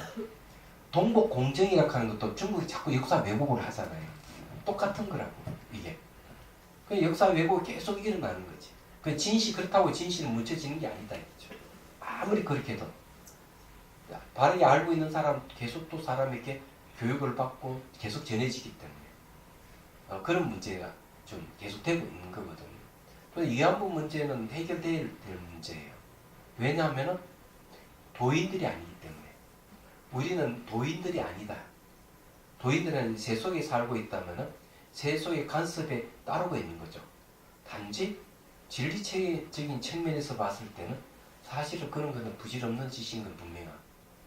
동북 공정이라고 하는 것도 중국이 자꾸 역사 왜곡을 하잖아요. 똑같은 거라고 이게. 그 역사 왜곡이 계속 일어나는 거지. 그 그렇다고 진실은 묻혀지는 게 아니다 이거죠. 아무리 그렇게 해도 바르게 알고 있는 사람 계속 또 사람에게 교육을 받고 계속 전해지기 때문에 그런 문제가 좀 계속되고 있는 거거든요. 그래서 위안부 문제는 해결될 문제예요. 왜냐하면 도인들이 아니기 때문에. 우리는 도인들이 아니다. 도인들은 새 속에 살고 있다면 새 속의 간섭에 따르고 있는 거죠. 단지 진리적인 측면에서 봤을 때는 사실은 그런 것은 부질없는 짓인 건 분명하.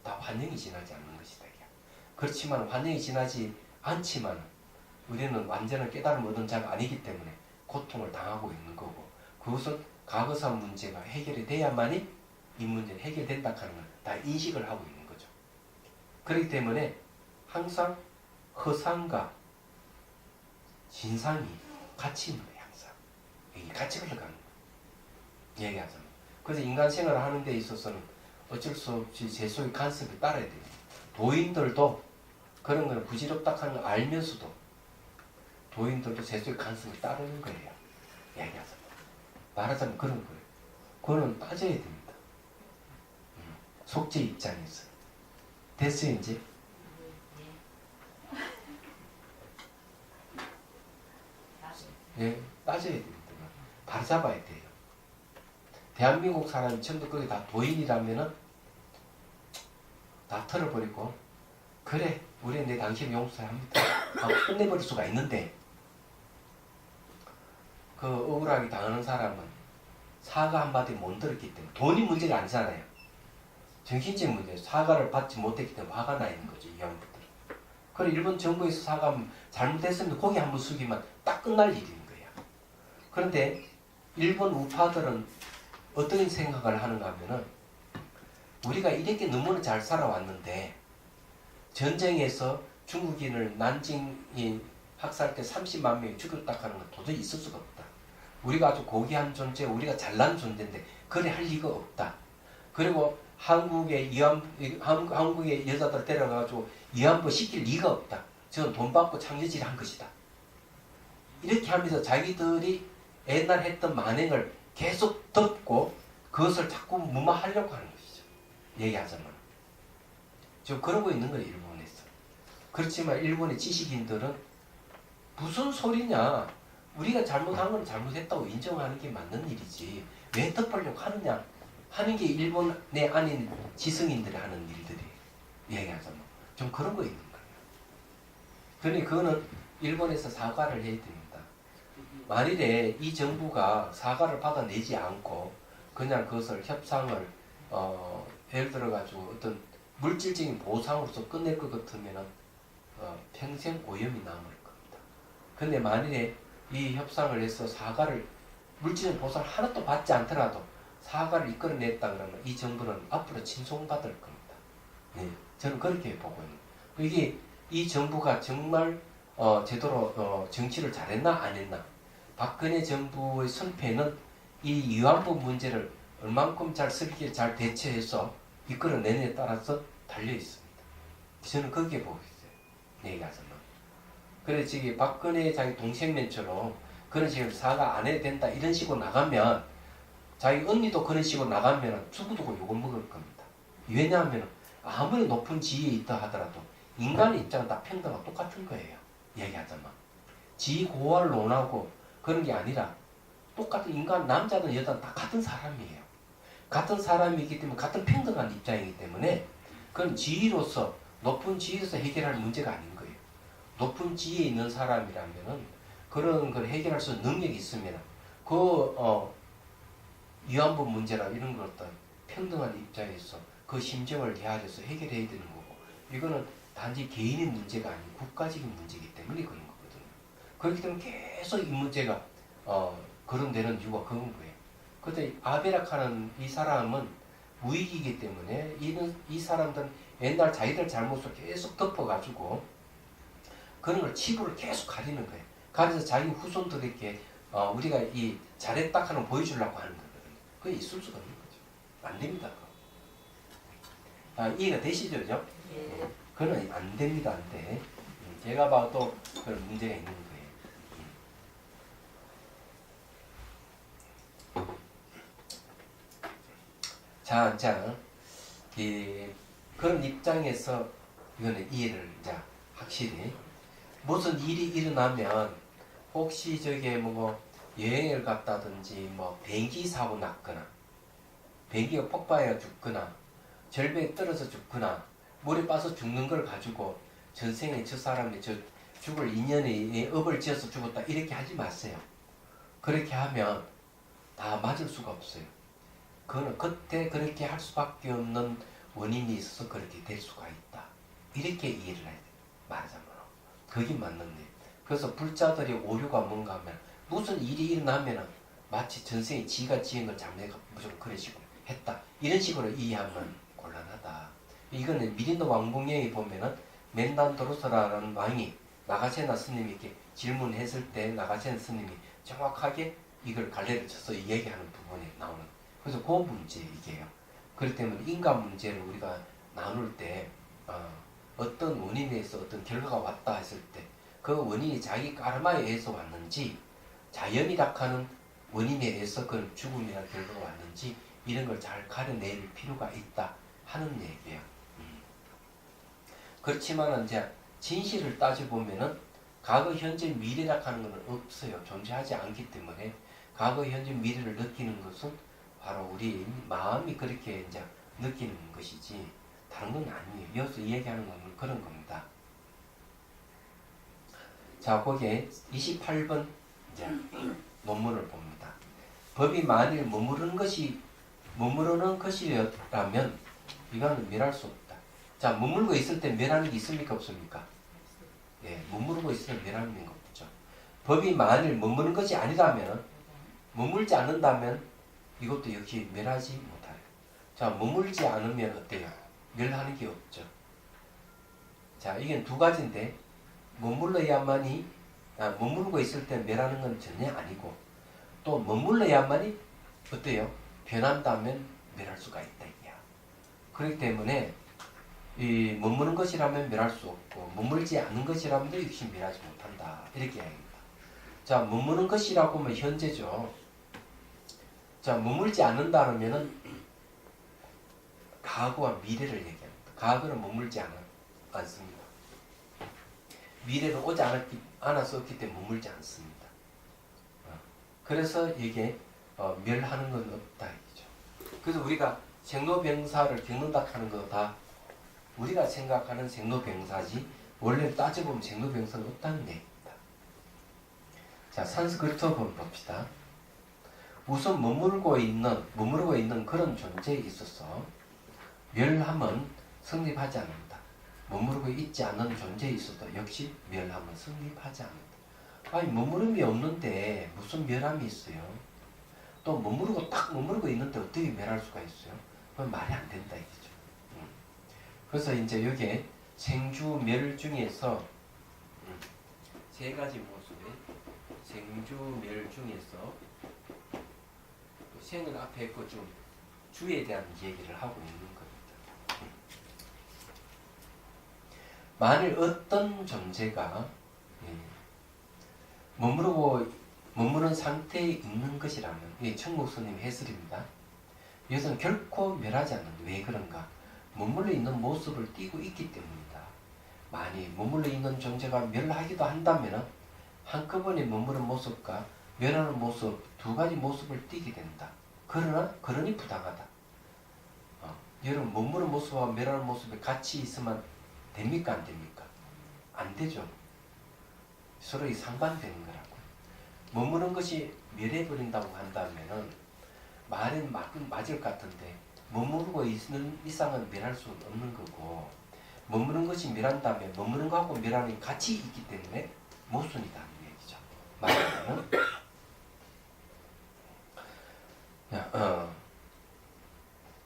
다 환영이 지나지 않는 것이다. 그렇지만 환영이 지나지 않지만 우리는 완전한 깨달음 얻은 자가 아니기 때문에 고통을 당하고 있는 거고, 그것은 과거사 문제가 해결이 돼야만이 이 문제는 해결된다 하는 걸 다 인식을 하고 있는 거죠. 그렇기 때문에 항상 허상과 진상이 같이 있는 거예요. 항상 이게 같이 흘러가는 거예요. 얘기하자면. 그래서 인간 생활을 하는 데 있어서는 어쩔 수 없이 제 속의 간섭에 따라야 돼요. 도인들도 그런 거는 부질없다 하는 걸 알면서도 도인들도 제 속의 간섭에 따르는 거예요. 얘기하자면. 말하자면 그런 거예요. 그거는 따져야 됩니다. 속죄 입장에서. 됐어요 이제? 네, 따져야 됩니다. 바로 잡아야 돼요. 대한민국 사람이 전부 거기 다 도인이라면은 다 털어버리고 그래 우리 내 당신 용서합니다 하고 끝내버릴 수가 있는데, 그 억울하게 당하는 사람은 사과 한마디 못 들었기 때문에, 돈이 문제가 아니잖아요. 정신적 문제, 사과를 받지 못했기 때문에 화가 나 있는 거죠. 이 양반들은. 그래 일본 정부에서 사과하면 잘못했으면 고개 한번 숙이면 딱 끝날 일인 거예요. 그런데 일본 우파들은 어떤 생각을 하는가 하면은, 우리가 이렇게 너무나 잘 살아왔는데 전쟁에서 중국인을 난징이 학살 때 30만 명이 죽였다 하는 건 도저히 있을 수가 없다. 우리가 아주 고귀한 존재, 우리가 잘난 존재인데 그래 할 리가 없다. 그리고 한국의 여자들 데려가지고 위안부 시킬 리가 없다. 저건 돈 받고 창조질 한 것이다. 이렇게 하면서 자기들이 옛날 했던 만행을 계속 덮고 그것을 자꾸 무마하려고 하는 것이죠. 얘기하자면. 지금 그러고 있는 거예요. 일본에서. 그렇지만 일본의 지식인들은 무슨 소리냐. 우리가 잘못한 건 잘못했다고 인정하는 게 맞는 일이지. 왜 덮으려고 하느냐. 하는 게 일본의 아닌 지성인들이 하는 일들이. 얘기하자면. 좀 그런 거 있는 거예요. 그러니 그거는 일본에서 사과를 해야 됩니다. 만일에 이 정부가 사과를 받아내지 않고 그냥 그것을 협상을 예를 들어가지고 어떤 물질적인 보상으로서 끝낼 것 같으면 평생 오염이 남을 겁니다. 근데 만일에 이 협상을 해서 사과를 물질적인 보상을 하나도 받지 않더라도 사과를 이끌어냈다 그러면 이 정부는 앞으로 칭송받을 겁니다. 네, 저는 그렇게 보고 있는 거예요. 이게 이 정부가 정말 제대로 정치를 잘했나 안 했나. 박근혜 정부의 선패는 이 위안부 문제를 얼만큼 잘 슬기게 잘 대처해서 이끌어내느냐에 따라서 달려 있습니다. 저는 그렇게 보고 있어요. 얘기하자면. 그래 지금 박근혜 자기 동생면처럼 그런 식으로 사과 안 해도 된다 이런 식으로 나가면, 자기 언니도 그런 식으로 나가면 두고두고 욕을 먹을 겁니다. 왜냐하면 아무리 높은 지위에 있다 하더라도 인간의 입장은 다 평등하고 똑같은 거예요. 얘기하자면. 지위 고하를 논하고 그런 게 아니라 똑같은 인간, 남자든 여자든 다 같은 사람이에요. 같은 사람이기 때문에 같은 평등한 입장이기 때문에 그건 지위로서, 높은 지위로서 해결할 문제가 아닌 거예요. 높은 지위에 있는 사람이라면은 그런 걸 해결할 수 있는 능력이 있으면 위안부 문제나 이런 걸 어떤 평등한 입장에서 그 심정을 헤아려서 해결해야 되는 거고, 이거는 단지 개인의 문제가 아닌 국가적인 문제이기 때문에 그런 거거든요. 그렇기 때문에 계속 이 문제가 거론되는 이유가 그런 거예요. 그런데 아베락하는 이 사람은 무익이기 때문에 이 사람들은 옛날 자기들 잘못을 계속 덮어가지고 그런 걸 치부를 계속 가리는 거예요. 가려서 자기 후손들에게 우리가 이 잘했다 하는 걸 보여주려고 하는 거거든요. 그게 있을 수가 없는 거죠. 안 됩니다. 이해가 되시죠? 그죠? 예. 그건 안 됩니다. 안 돼. 제가 봐도 그런 문제가 있는 거예요. 자, 그런 입장에서 이거는 이해를 이제 확실히 무슨 일이 일어나면 혹시 저게 뭐 여행을 갔다든지 뭐 비행기 사고 났거나 비행기가 폭발해 죽거나 절벽에 떨어져 죽거나 물에 빠져 죽는 걸 가지고 전생에 저 사람이 저 죽을 인연에 업을 지어서 죽었다 이렇게 하지 마세요. 그렇게 하면 다 맞을 수가 없어요. 그거는 그때 그렇게 할 수밖에 없는 원인이 있어서 그렇게 될 수가 있다. 이렇게 이해를 해야 돼. 말하자면. 그게 맞는 거예요. 그래서 불자들의 오류가 뭔가 하면 무슨 일이 일어나면은 마치 전생에 지가 지은 걸 잘못해서 무조건 그런 식으로 했다. 이런 식으로 이해하면 곤란하다. 이거는 미린도 왕궁여에 보면은 멘단도로스라는 왕이 나가세나 스님에게 질문했을 때 나가세나 스님이 정확하게 이걸 갈래를 쳐서 얘기하는 부분이 나오는. 그래서 그 문제 이게요. 그렇기 때문에 인간 문제를 우리가 나눌 때 어떤 원인에 의해서 어떤 결과가 왔다 했을 때 그 원인이 자기 까르마에 의해서 왔는지 자연이라 하는 원인에 의해서 그 죽음이라는 결과가 왔는지 이런 걸 잘 가려낼 필요가 있다 하는 얘기예요. 그렇지만 이제 진실을 따져보면은 과거, 현재, 미래라 하는 것은 없어요. 존재하지 않기 때문에 과거, 현재, 미래를 느끼는 것은 바로 우리 마음이 그렇게 이제 느끼는 것이지 다른 건 아니에요. 여기서 얘기하는 건 그런 겁니다. 자, 거기에 28번 이제 논문을 봅니다. 법이 만일 머무르는 것이라면 이거는 멸할 수 없다. 자, 머물고 있을 때 멸하는 게 있습니까? 없습니까? 예, 머무르고 있으면 멸하는 게 없죠. 법이 만일 머무르는 것이 아니라면, 머물지 않는다면 이것도 역시 멸하지 못해요. 자, 머물지 않으면 어때요? 멸하는 게 없죠. 자, 이게 두 가지인데, 머무르고 있을 때 멸하는 건 전혀 아니고, 또 머물러야만이 어때요? 변한다면 멸할 수가 있다. 이야. 그렇기 때문에, 이 머무는 것이라면 멸할 수 없고, 머물지 않는 것이라면 역시 멸하지 못한다. 이렇게 이야기합니다. 자, 머무는 것이라고 하면 현재죠. 자, 머물지 않는다면은 과거와 미래를 얘기합니다. 과거는 머물지 않습니다. 미래는 오지 않았었기 때문에 머물지 않습니다. 그래서 이게 멸하는 건 없다 이죠. 그래서 우리가 생로병사를 겪는다 하는 거 다 우리가 생각하는 생로병사지 원래 따져보면 생로병사는 없다는 얘기입니다. 자, 산스크리트어 봅시다. 우선 머무르고 있는 그런 존재에 있어서 멸함은 성립하지 않는다. 머무르고 있지 않는 존재에 있어도 역시 멸함은 성립하지 않는다. 아니, 머무름이 없는데 무슨 멸함이 있어요? 또 머무르고 있는데 어떻게 멸할 수가 있어요? 그건 말이 안 된다 이거죠. 그래서 이제 여기에 생주멸 중에서 세 가지 모습의 생주멸 중에서 생을 앞에 했고 좀 주에 대한 얘기를 하고 있는 겁니다. 만일 어떤 존재가 머무른 상태에 있는 것이라면 이게 청국스님 해설입니다. 이것은 결코 멸하지 않는다. 왜 그런가? 머물러 있는 모습을 띠고 있기 때문이다. 만일 머물러 있는 존재가 멸하기도 한다면 한꺼번에 머무른 모습과 멸하는 모습 두 가지 모습을 띠게 된다. 그러니 부당하다. 여러분 머무른 모습과 멸하는 모습이 같이 있으면 됩니까? 안 됩니까? 안 되죠. 서로 상반되는 거라고. 머무는 것이 멸해버린다고 한다면은 말은 맞을 것 같은데 머무르고 있는 이상은 멸할 수 없는 거고 머무는 것이 멸한다면 머무는 것하고 멸하는 게 같이 있기 때문에 모순이다 는 얘기죠. 말하자면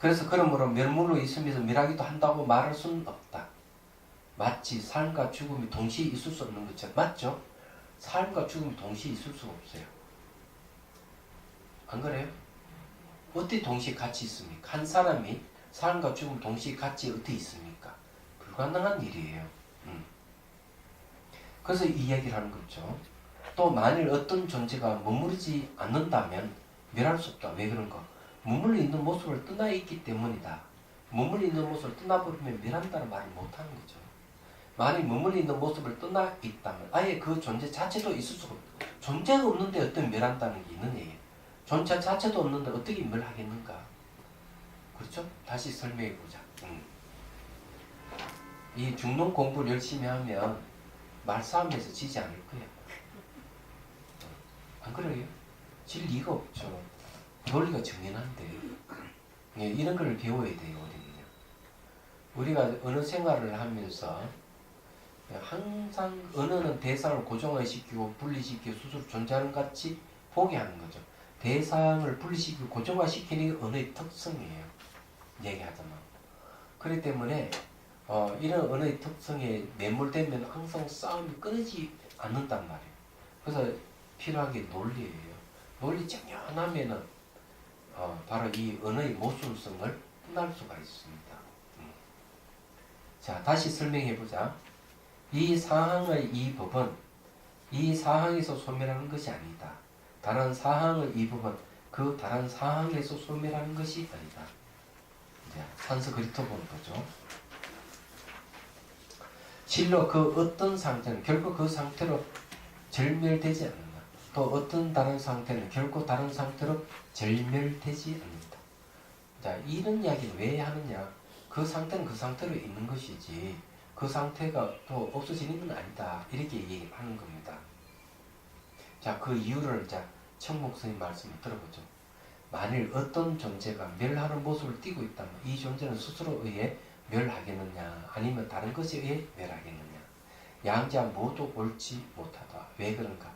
그래서 그러므로 멸물로 있으면서 멸하기도 한다고 말할 수는 없다. 마치 삶과 죽음이 동시에 있을 수 없는 것처럼. 맞죠? 삶과 죽음이 동시에 있을 수가 없어요. 안 그래요? 어떻게 동시에 같이 있습니까? 한 사람이 삶과 죽음 동시에 같이 어떻게 있습니까? 불가능한 일이에요. 그래서 이 얘기를 하는 거죠. 또 만일 어떤 존재가 머무르지 않는다면 멸할 수 없다. 왜 그런가? 머물러 있는 모습을 떠나 있기 때문이다. 머물러 있는 모습을 떠나버리면 멸한다는 말을 못하는 거죠. 만일 머물러 있는 모습을 떠나 있다면 아예 그 존재 자체도 있을 수가 없다. 존재가 없는데 어떤 멸한다는 게 있는 얘기예요. 존재 자체도 없는데 어떻게 멸하겠는가? 그렇죠? 다시 설명해 보자. 이 중론 공부를 열심히 하면 말싸움에서 지지 않을 거야. 안 그래요? 질 리가 없죠. 논리가 정연한데. 예, 이런 걸 배워야 돼요. 우리가 언어 생활을 하면서 항상 언어는 대상을 고정화시키고 분리시키고 스스로 존재하는 것 같이 보게 하는 거죠. 대상을 분리시키고 고정화시키는 게 언어의 특성이에요. 얘기하자면. 그렇기 때문에 이런 언어의 특성에 매몰되면 항상 싸움이 끊이지 않는단 말이에요. 그래서 필요한 게 논리예요. 논리 정연하면은 바로 이 언어의 모순성을 끝날 수가 있습니다. 자, 다시 설명해 보자. 이 사항의 이 법은 이 사항에서 소멸하는 것이 아니다. 다른 사항의 이 법은 그 다른 사항에서 소멸하는 것이 아니다. 이제 산서 그리토 보는 거죠. 실로 그 어떤 상태는 결국 그 상태로 절멸되지 않는다. 또 어떤 다른 상태는 결코 다른 상태로 절멸되지 않는다. 자, 이런 이야기를 왜 하느냐? 그 상태는 그 상태로 있는 것이지 그 상태가 또 없어지는 건 아니다. 이렇게 얘기하는 겁니다. 자, 그 이유를 자 청목스님 말씀을 들어보죠. 만일 어떤 존재가 멸하는 모습을 띠고 있다면 이 존재는 스스로 의해 멸하겠느냐 아니면 다른 것에 의해 멸하겠느냐. 양자 모두 옳지 못하다. 왜 그런가?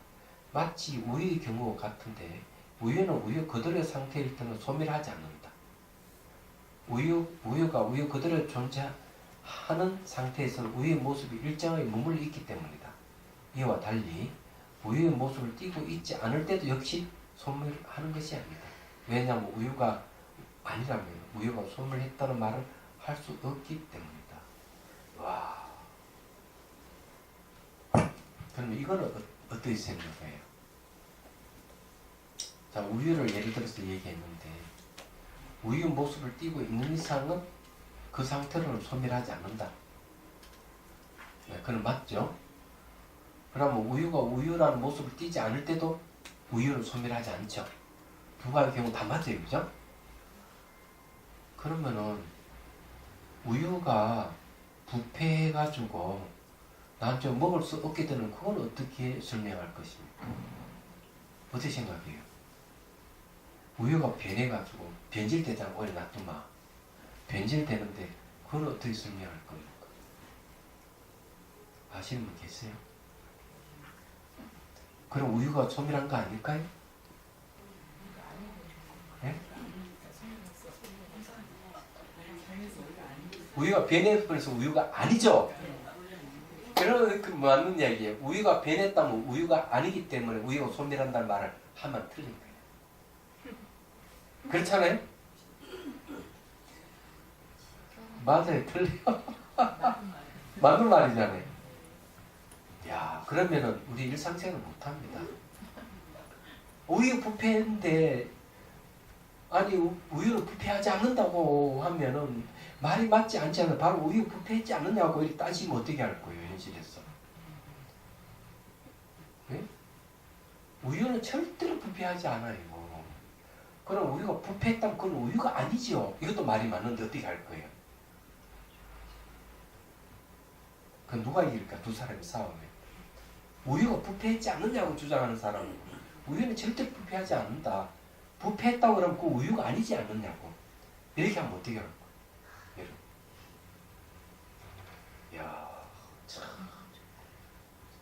마치 우유의 경우와 같은데 우유는 우유 그대로의 상태일 때는 소멸하지 않는다. 우유가 우유 그대로 존재하는 상태에서는 우유의 모습이 일정하게 머물러 있기 때문이다. 이와 달리 우유의 모습을 띠고 있지 않을 때도 역시 소멸하는 것이 아니다. 왜냐하면 우유가 아니라면 우유가 소멸했다는 말을 할 수 없기 때문이다. 와. 그러면 이거는 어떻게 생각해요? 자, 우유를 예를 들어서 얘기했는데 우유 모습을 띠고 있는 이상은 그 상태로는 소멸하지 않는다. 네, 그건 맞죠? 그러면 우유가 우유라는 모습을 띠지 않을 때도 우유는 소멸하지 않죠. 두 가지 경우 다 맞아요. 그죠? 그러면은 우유가 부패해가지고 나한테 먹을 수 없게 되는 그건 어떻게 설명할 것입니까? 어떻게 생각해요? 우유가 변해가지고 변질되잖아. 오래 놔두면 변질되는데 그건 어떻게 설명할 겁니까? 아시는 분 계세요? 그럼 우유가 소멸한 거 아닐까요? 네? 우유가 변해버려서 우유가 아니죠? 그런 그 맞는 이야기예요. 우유가 변했다면 우유가 아니기 때문에 우유가 소멸한다는 말을 하면 틀린 거예요. 그렇잖아요? 맞아요. 틀려요. 맞는 말이잖아요. 야, 그러면은 우리 일상생활 못합니다. 우유 부패인데 아니 우유는 부패하지 않는다고 하면은 말이 맞지 않잖아요. 바로 우유 부패했지 않느냐고 이렇게 따지면 어떻게 할 거예요, 현실에서? 네? 우유는 절대로 부패하지 않아요. 그럼 우유가 부패했다면 그건 우유가 아니죠. 이것도 말이 맞는데 어떻게 할 거예요? 그 누가 이길까? 두 사람이 싸우면. 우유가 부패했지 않느냐고 주장하는 사람은 우유는 절대 부패하지 않는다. 부패했다고 그러면 그 우유가 아니지 않느냐고. 이렇게 하면 어떻게 할 거예요? 이야, 참.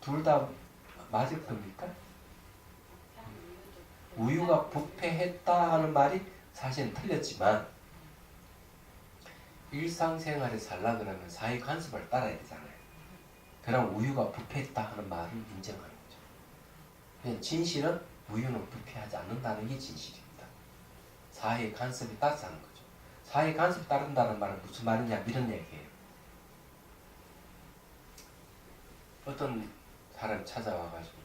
둘 다 맞을 겁니까? 우유가 부패했다 하는 말이 사실은 틀렸지만 일상생활에 살라 그러면 사회 관습을 따라야 되잖아요. 그럼 우유가 부패했다 하는 말을 인정하는 거죠. 그냥 진실은 우유는 부패하지 않는다는 게 진실입니다. 사회 관습에 따라서 하는 거죠. 사회 관습에 따른다는 말은 무슨 말이냐 이런 얘기예요. 어떤 사람이 찾아와가지고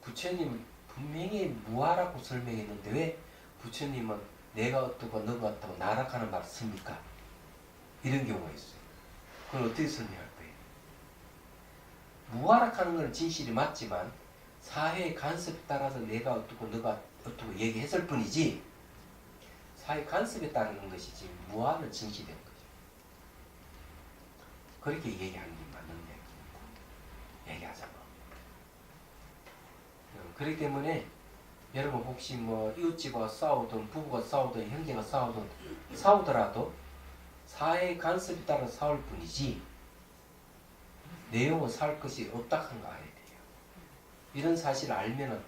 부처님 분명히 무아라고 설명했는데 왜 부처님은 내가 어떻고 너가 어떻고 나락하는 말을 씁니까? 이런 경우가 있어요. 그걸 어떻게 설명할 거예요? 무아락하는 건 진실이 맞지만 사회의 간섭에 따라서 내가 어떻고 너가 어떻고 얘기했을 뿐이지 사회 간섭에 따르는 것이지 무아는 진실인 거죠. 그렇게 얘기하는 게 맞는 얘기입니다. 얘기하자면. 그렇기 때문에 여러분 혹시 뭐 이웃집과 싸우든 부부가 싸우든 형제가 싸우더라도 사회의 간섭에 따라 싸울 뿐이지 내용은 살 것이 없다 한 거 알아야 돼요. 이런 사실을 알면은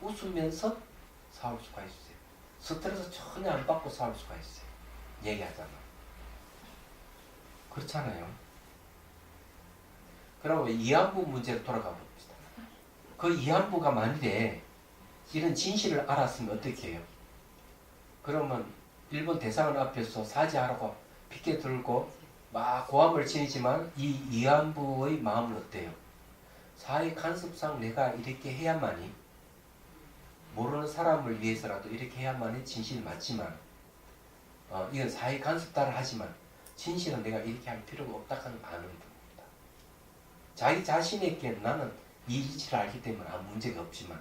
웃으면서 싸울 수가 있어요. 스트레스 전혀 안 받고 싸울 수가 있어요. 얘기하잖아. 그렇잖아요. 그러면 이안부 문제로 돌아가 봅시다. 그 이안부가 만일에 이런 진실을 알았으면 어떻게 해요? 그러면 일본 대사관 앞에서 사죄하라고 피켓 들고 막 고함을 치지만 이 이안부의 마음은 어때요? 사회 간섭상 내가 이렇게 해야만이 모르는 사람을 위해서라도 이렇게 해야만이 진실이 맞지만 이건 사회 간섭 따라 하지만 진실은 내가 이렇게 할 필요가 없다 하는 거 아는 겁니다. 자기 자신에게 나는 이 이치를 알기 때문에 아무 문제가 없지만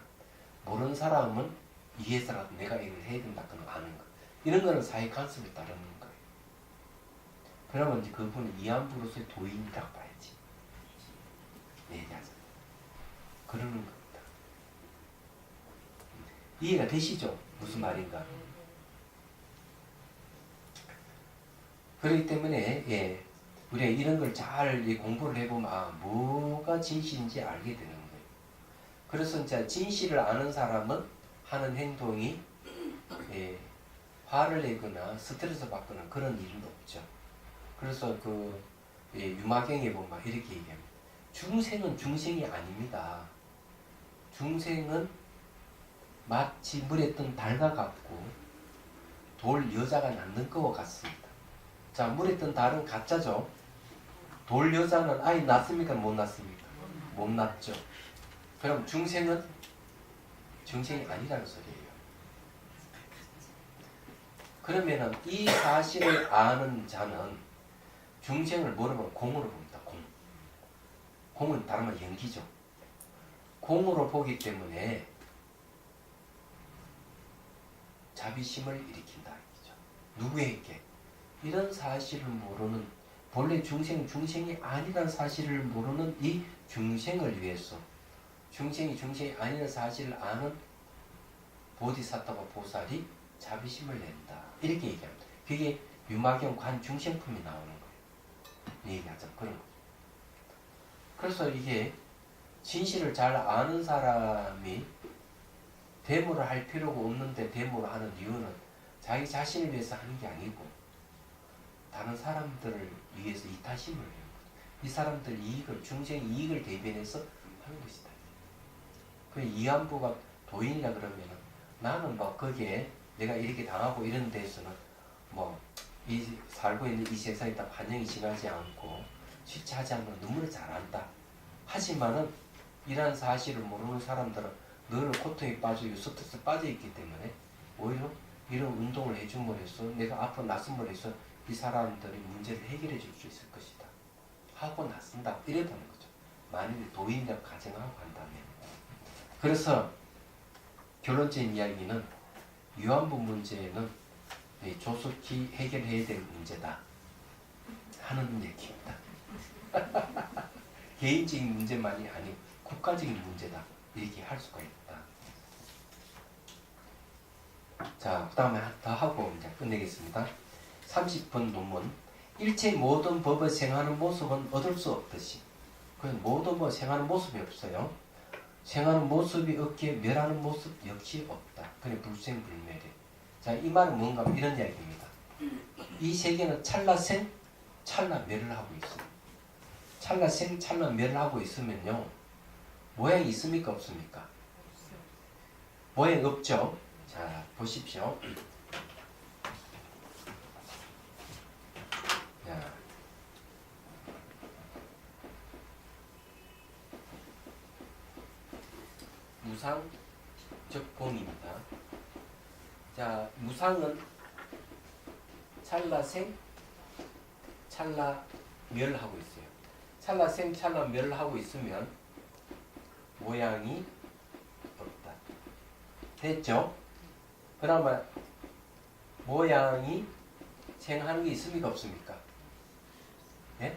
모르는 사람은 위해서라도 내가 이걸 해야 된다 하는 거 아는 거. 이런 거는 사회 간섭에 따르는 거예요. 그러면 이제 그분은 이안부로서의 도인이라고 봐야지. 얘기하자. 그러는 겁니다. 이해가 되시죠? 무슨 말인가? 그렇기 때문에 우리가 이런 걸 잘 공부를 해보면 뭐가 진실인지 알게 되는 거예요. 그래서 이제 진실을 아는 사람은 하는 행동이 화를 내거나 스트레스 받거나 그런 일은 없죠. 그래서 유마경에 보면 이렇게 얘기합니다. 중생은 중생이 아닙니다. 중생은 마치 물에 뜬 달과 같고 돌 여자가 낳는 것과 같습니다. 자, 물에 뜬 달은 가짜죠. 돌 여자는 아이 낳습니까? 못 낳습니까? 못 낳죠. 그럼 중생은 중생이 아니라는 소리예요. 그러면은 이 사실을 아는 자는 중생을 뭐로 보면 공으로 봅니다. 공. 공은 다른 말 연기죠. 공으로 보기 때문에 자비심을 일으킨다. 누구에게? 이런 사실을 모르는 본래 중생이 아니라는 사실을 모르는 이 중생을 위해서 중생이 아니라는 사실을 아는 보디사타와 보살이 자비심을 낸다. 이렇게 얘기합니다. 그게 유마경 관중생품이 나오는 거예요. 얘기하자. 그런 거죠. 그래서 이게 진실을 잘 아는 사람이 데모를 할 필요가 없는데 데모를 하는 이유는 자기 자신을 위해서 하는 게 아니고 다른 사람들을 위해서 이타심을 해요. 이 사람들 이익을, 중생 이익을 대변해서 하는 것이다. 그 이안부가 도인이라 그러면은 나는 뭐 거기에 내가 이렇게 당하고 이런 데서는 뭐 이 살고 있는 이 세상에 딱 반영이 지나지 않고 취치하지 않으면 눈물을 잘 안다. 하지만은 이러한 사실을 모르는 사람들은 늘 고통에 빠지고 스트레스에 빠져 있기 때문에 오히려 이런 운동을 해줌으로 해서 내가 앞으로 나섬으로 해서 이 사람들이 문제를 해결해 줄 수 있을 것이다. 하고 나선다. 이래 보는 거죠. 만약에 도인이라고 가정하고 한다면. 그래서 결론적인 이야기는 유안부 문제는 조속히 해결해야 될 문제다 하는 얘기입니다. 개인적인 문제만이 아니고 국가적인 문제다 이렇게 할 수가 있다. 자, 그 다음에 더 하고 이제 끝내겠습니다. 30분 논문. 일체 모든 법을 생하는 모습은 얻을 수 없듯이. 모든 법을 생하는 모습이 없어요. 생하는 모습이 없기에 멸하는 모습 역시 없다. 그래 불생불멸이. 자, 이 말은 뭔가 이런 이야기입니다. 이 세계는 찰나생, 찰나 멸을 하고 있어요. 찰나 생, 찰나 멸을 하고 있으면요. 모양이 있습니까? 없습니까? 모양이 없죠? 자, 보십시오. 자, 무상 적공입니다. 자, 무상은 찰나생, 찰나멸하고 있어요. 찰나생, 찰나멸하고 있으면 모양이 없다. 됐죠? 그러면 모양이 생하는 게 있습니까? 없습니까? 예?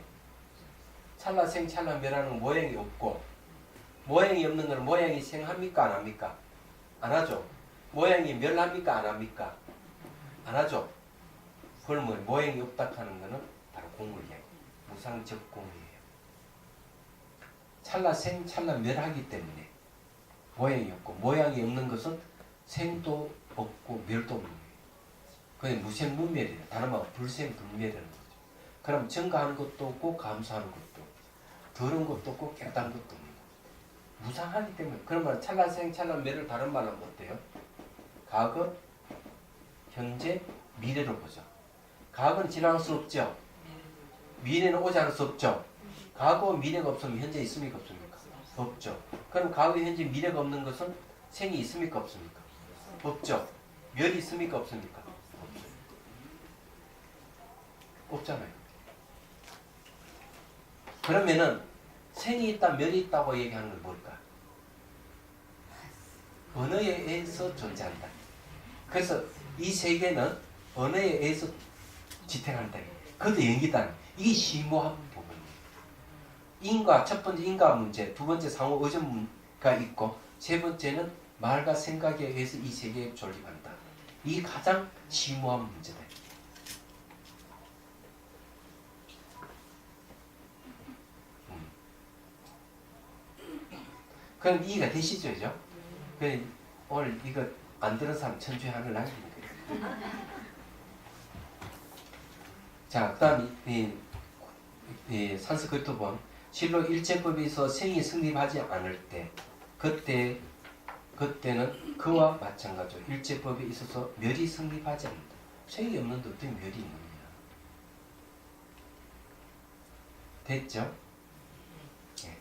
찰나생, 찰나멸하는 모양이 없고 모양이 없는 건 모양이 생합니까? 안 합니까? 안 하죠? 모양이 멸합니까? 안 합니까? 안 하죠? 그러면 모양이 없다 하는 거는 바로 공물이에요. 무상적공이에요. 찰나생, 찰나멸하기 때문에 모양이 없고 모양이 없는 것은 생도 없고 멸도 없는 거예요. 그게 무생무멸이에요. 다른 말로 불생불멸이라는 거죠. 그럼 증가하는 것도 없고 감소하는 것도 없고 더러운 것도 없고 깨끗한 것도 없는 거예요. 무상하기 때문에. 그러면 찰나생, 찰나멸을 다른 말로 하면 어때요? 과거, 현재, 미래로 보죠. 과거는 지나갈 수 없죠. 미래는 오지 않을 수 없죠. 과거, 미래가 없으면 현재 있습니까? 없습니까? 없죠. 그럼 과거, 현재, 미래가 없는 것은 생이 있습니까? 없습니까? 없죠. 멸이 있습니까? 없습니까? 없죠. 없잖아요. 그러면은 생이 있다, 멸이 있다고 얘기하는 건 뭘까? 언어에 의해서 존재한다. 그래서 이 세계는 언어에 의해서 지탱한다. 그것도 연기다. 이게 심오한 부분이에요. 인과, 첫 번째 인과 문제, 두 번째 상호 의존가 있고, 세 번째는 말과 생각에 의해서 이 세계에 존립한다. 이게 가장 심오한 문제다. 그럼 이해가 되시죠? 그죠? 오늘 이거 안 들은 사람 천주에 하늘 날리는 거예요. 자, 그 다음 이 산스크리트본 실로 일체법에서 생이 성립하지 않을 때 그때는 그와 마찬가지로 일체법에 있어서 멸이 성립하지 않는다. 생이 없는데 어떻게 멸이 있느냐. 됐죠? 네.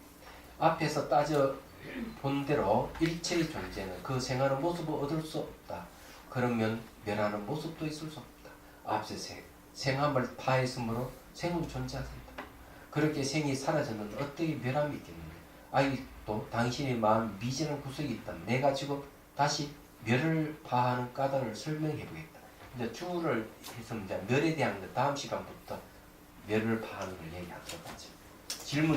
앞에서 따져 본 대로 일체의 존재는 그 생하는 모습을 얻을 수 없다. 그러면 멸하는 모습도 있을 수 없다. 앞서 생함을 파했으므로 생은 존재하지 않다. 그렇게 생이 사라졌는데 어떻게 멸함이 있겠느냐. 아직도 당신의 마음 미진한 구석이 있다. 내가 지금 다시 멸을 파하는 까닭을 설명해 보겠다. 이제 주를 해서 이제 멸에 대한 것 다음 시간부터 멸을 파하는 걸 얘기하도록 하죠. 질문.